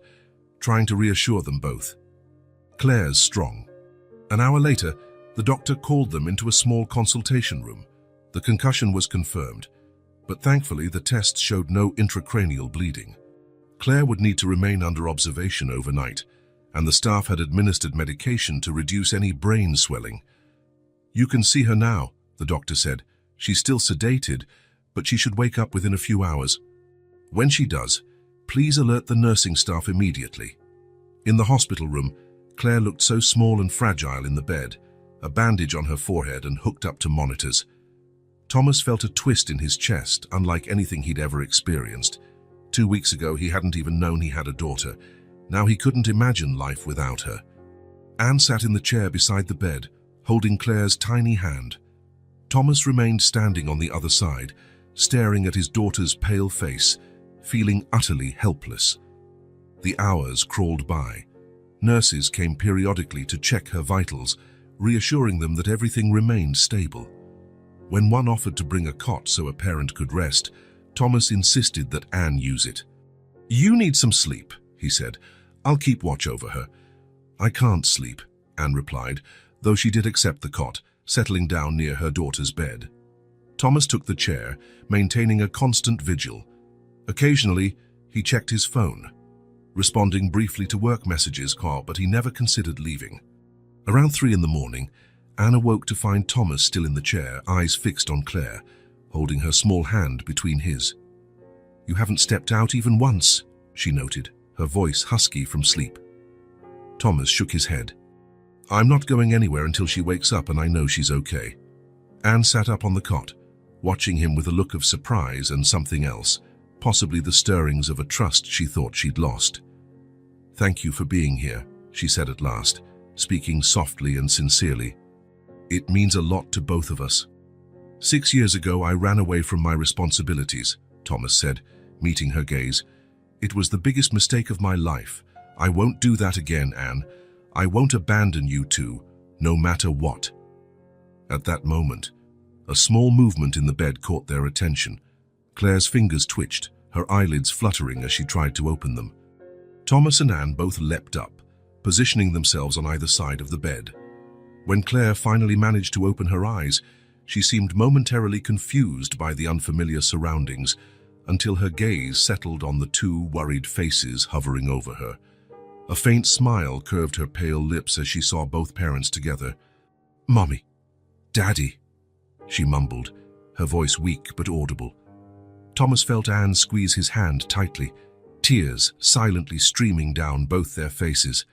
trying to reassure them both. "Claire's strong." An hour later, the doctor called them into a small consultation room. The concussion was confirmed, but thankfully the tests showed no intracranial bleeding. Claire would need to remain under observation overnight, and the staff had administered medication to reduce any brain swelling. "You can see her now," the doctor said. "She's still sedated, but she should wake up within a few hours. When she does, please alert the nursing staff immediately." In the hospital room, Claire looked so small and fragile in the bed, a bandage on her forehead and hooked up to monitors. Thomas felt a twist in his chest, unlike anything he'd ever experienced. 2 weeks ago, he hadn't even known he had a daughter. Now he couldn't imagine life without her. Anne sat in the chair beside the bed, holding Claire's tiny hand. Thomas remained standing on the other side, staring at his daughter's pale face, feeling utterly helpless. The hours crawled by. Nurses came periodically to check her vitals, reassuring them that everything remained stable. When one offered to bring a cot so a parent could rest, Thomas insisted that Anne use it. "You need some sleep," he said. "I'll keep watch over her." "I can't sleep," Anne replied, though she did accept the cot, settling down near her daughter's bed. Thomas took the chair, maintaining a constant vigil. Occasionally, he checked his phone, responding briefly to work messages, but he never considered leaving. Around 3 in the morning, Anne awoke to find Thomas still in the chair, eyes fixed on Claire, holding her small hand between his. "You haven't stepped out even once," she noted, her voice husky from sleep. Thomas shook his head. "I'm not going anywhere until she wakes up and I know she's okay." Anne sat up on the cot, watching him with a look of surprise and something else, possibly the stirrings of a trust she thought she'd lost. "Thank you for being here," she said at last, speaking softly and sincerely. "It means a lot to both of us." 6 years ago, I ran away from my responsibilities," Thomas said, meeting her gaze. "It was the biggest mistake of my life. I won't do that again, Anne. I won't abandon you two, no matter what." At that moment, a small movement in the bed caught their attention. Claire's fingers twitched, her eyelids fluttering as she tried to open them. Thomas and Anne both leapt up, positioning themselves on either side of the bed. When Claire finally managed to open her eyes, she seemed momentarily confused by the unfamiliar surroundings, until her gaze settled on the 2 worried faces hovering over her. A faint smile curved her pale lips as she saw both parents together. "Mommy, Daddy," she mumbled, her voice weak but audible. Thomas felt Anne squeeze his hand tightly, tears silently streaming down both their faces.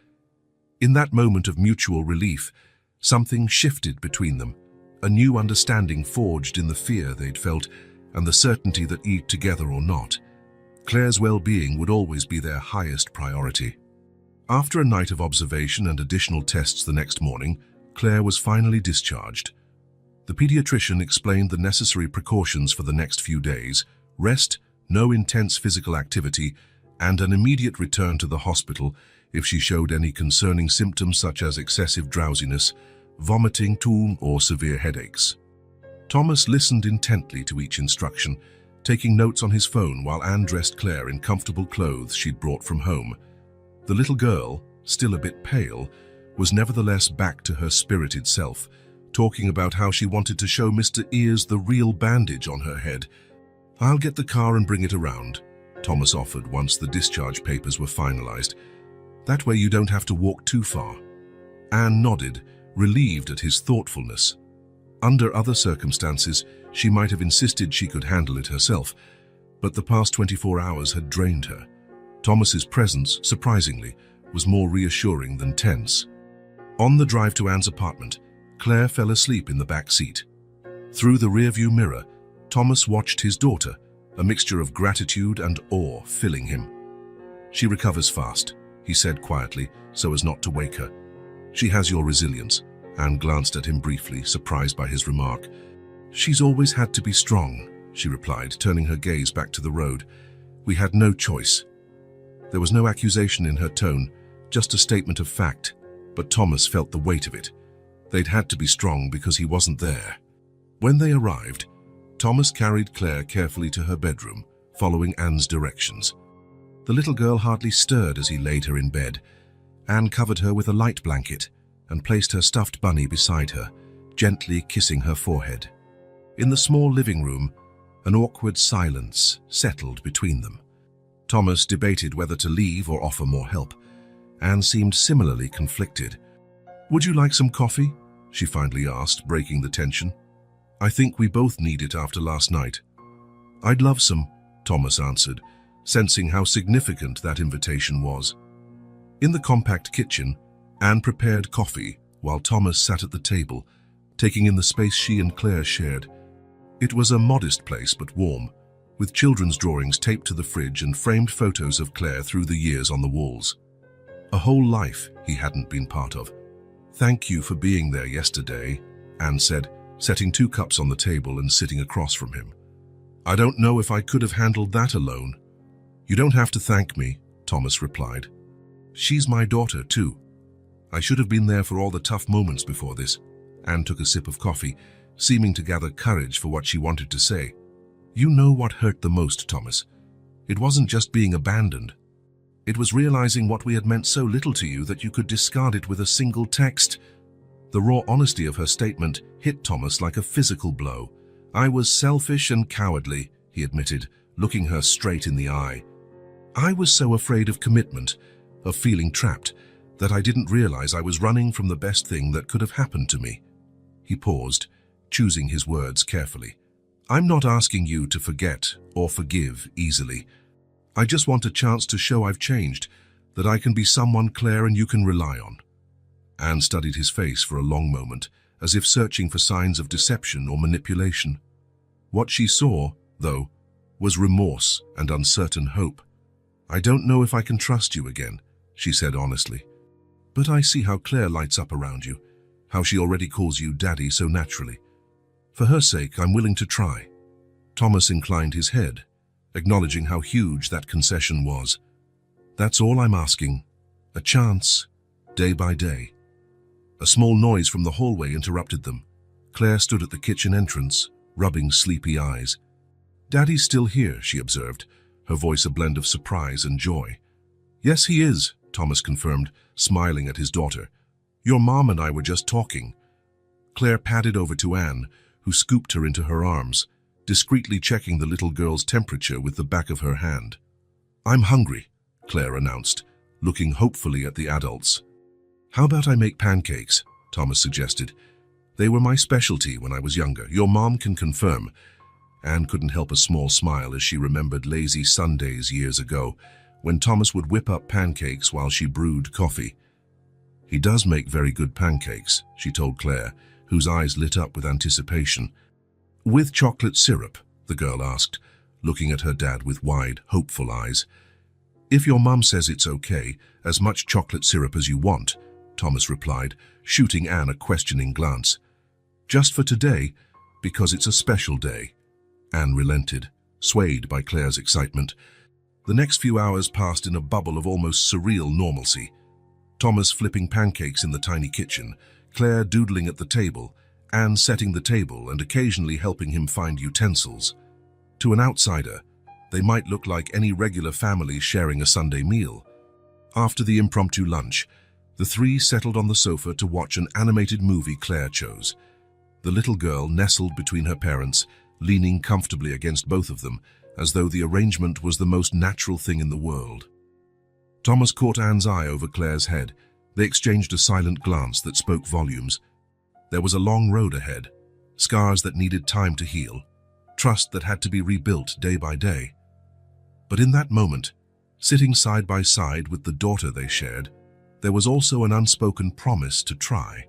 In that moment of mutual relief, something shifted between them, a new understanding forged in the fear they'd felt and the certainty that, eat together or not, Claire's well-being would always be their highest priority. After a night of observation and additional tests the next morning, Claire was finally discharged. The pediatrician explained the necessary precautions for the next few days: rest, no intense physical activity, and an immediate return to the hospital if she showed any concerning symptoms such as excessive drowsiness, vomiting, or severe headaches. Thomas listened intently to each instruction, taking notes on his phone while Anne dressed Claire in comfortable clothes she'd brought from home. The little girl, still a bit pale, was nevertheless back to her spirited self, talking about how she wanted to show Mr. Ears the real bandage on her head. "I'll get the car and bring it around," Thomas offered once the discharge papers were finalized. "That way you don't have to walk too far." Anne nodded, relieved at his thoughtfulness. Under other circumstances, she might have insisted she could handle it herself, but the past 24 hours had drained her. Thomas's presence, surprisingly, was more reassuring than tense. On the drive to Anne's apartment, Claire fell asleep in the back seat. Through the rearview mirror, Thomas watched his daughter, a mixture of gratitude and awe filling him. "She recovers fast," he said quietly, so as not to wake her. "She has your resilience." Anne glanced at him briefly, surprised by his remark. "She's always had to be strong," she replied, turning her gaze back to the road. "We had no choice." There was no accusation in her tone, just a statement of fact, but Thomas felt the weight of it. They'd had to be strong because he wasn't there. When they arrived, Thomas carried Claire carefully to her bedroom, following Anne's directions. The little girl hardly stirred as he laid her in bed. Anne covered her with a light blanket and placed her stuffed bunny beside her, gently kissing her forehead. In the small living room, an awkward silence settled between them. Thomas debated whether to leave or offer more help. Anne seemed similarly conflicted. "Would you like some coffee?" she finally asked, breaking the tension. "I think we both need it after last night." "I'd love some," Thomas answered, sensing how significant that invitation was. In the compact kitchen, Anne prepared coffee while Thomas sat at the table, taking in the space she and Claire shared. It was a modest place but warm, with children's drawings taped to the fridge and framed photos of Claire through the years on the walls. A whole life he hadn't been part of. "Thank you for being there yesterday," Anne said, setting 2 cups on the table and sitting across from him. "I don't know if I could have handled that alone." "You don't have to thank me," Thomas replied. "She's my daughter, too. I should have been there for all the tough moments before this." Anne took a sip of coffee, seeming to gather courage for what she wanted to say. "You know what hurt the most, Thomas. It wasn't just being abandoned. It was realizing what we had meant so little to you that you could discard it with a single text." The raw honesty of her statement hit Thomas like a physical blow. "I was selfish and cowardly," he admitted, looking her straight in the eye. "I was so afraid of commitment, of feeling trapped, that I didn't realize I was running from the best thing that could have happened to me." He paused, choosing his words carefully. "I'm not asking you to forget or forgive easily. I just want a chance to show I've changed, that I can be someone, Claire, and you can rely on." Anne studied his face for a long moment, as if searching for signs of deception or manipulation. What she saw, though, was remorse and uncertain hope. "I don't know if I can trust you again," she said honestly. "But I see how Claire lights up around you, how she already calls you Daddy so naturally. For her sake, I'm willing to try." Thomas inclined his head, acknowledging how huge that concession was. "That's all I'm asking. A chance, day by day." A small noise from the hallway interrupted them. Claire stood at the kitchen entrance, rubbing sleepy eyes. "Daddy's still here," she observed, her voice a blend of surprise and joy. "Yes, he is," Thomas confirmed, smiling at his daughter. "Your mom and I were just talking." Claire padded over to Anne, who scooped her into her arms, discreetly checking the little girl's temperature with the back of her hand. "I'm hungry," Claire announced, looking hopefully at the adults. "How about I make pancakes?" Thomas suggested. "They were my specialty when I was younger. Your mom can confirm." Anne couldn't help a small smile as she remembered lazy Sundays years ago, when Thomas would whip up pancakes while she brewed coffee. "He does make very good pancakes," she told Claire, whose eyes lit up with anticipation. "With chocolate syrup?" the girl asked, looking at her dad with wide, hopeful eyes. "If your mum says it's okay, as much chocolate syrup as you want," Thomas replied, shooting Anne a questioning glance. "Just for today, because it's a special day." Anne relented, swayed by Claire's excitement. The next few hours passed in a bubble of almost surreal normalcy. Thomas flipping pancakes in the tiny kitchen, Claire doodling at the table, Anne setting the table and occasionally helping him find utensils. To an outsider, they might look like any regular family sharing a Sunday meal. After the impromptu lunch, the three settled on the sofa to watch an animated movie Claire chose. The little girl nestled between her parents, leaning comfortably against both of them, as though the arrangement was the most natural thing in the world. Thomas caught Anne's eye over Claire's head. They exchanged a silent glance that spoke volumes. There was a long road ahead, scars that needed time to heal, trust that had to be rebuilt day by day. But in that moment, sitting side by side with the daughter they shared, there was also an unspoken promise to try,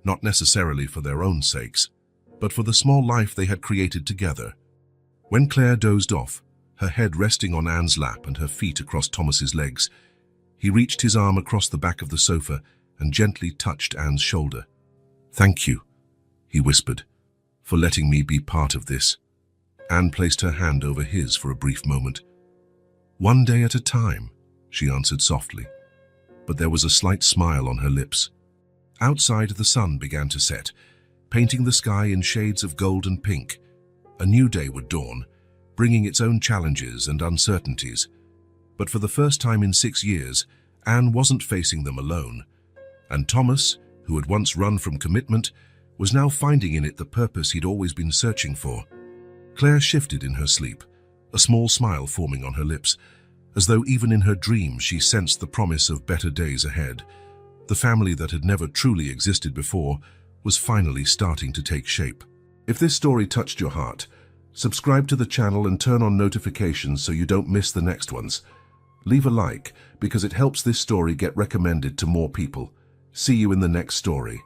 not necessarily for their own sakes, but for the small life they had created together. When Claire dozed off, her head resting on Anne's lap and her feet across Thomas's legs, he reached his arm across the back of the sofa and gently touched Anne's shoulder. "Thank you," he whispered, "for letting me be part of this." Anne placed her hand over his for a brief moment. "One day at a time," she answered softly, but there was a slight smile on her lips. Outside, the sun began to set, painting the sky in shades of gold and pink. A new day would dawn, bringing its own challenges and uncertainties. But for the first time in 6 years, Anne wasn't facing them alone. And Thomas, who had once run from commitment, was now finding in it the purpose he'd always been searching for. Claire shifted in her sleep, a small smile forming on her lips, as though even in her dreams she sensed the promise of better days ahead. The family that had never truly existed before was finally starting to take shape. If this story touched your heart, subscribe to the channel and turn on notifications so you don't miss the next ones. Leave a like because it helps this story get recommended to more people. See you in the next story.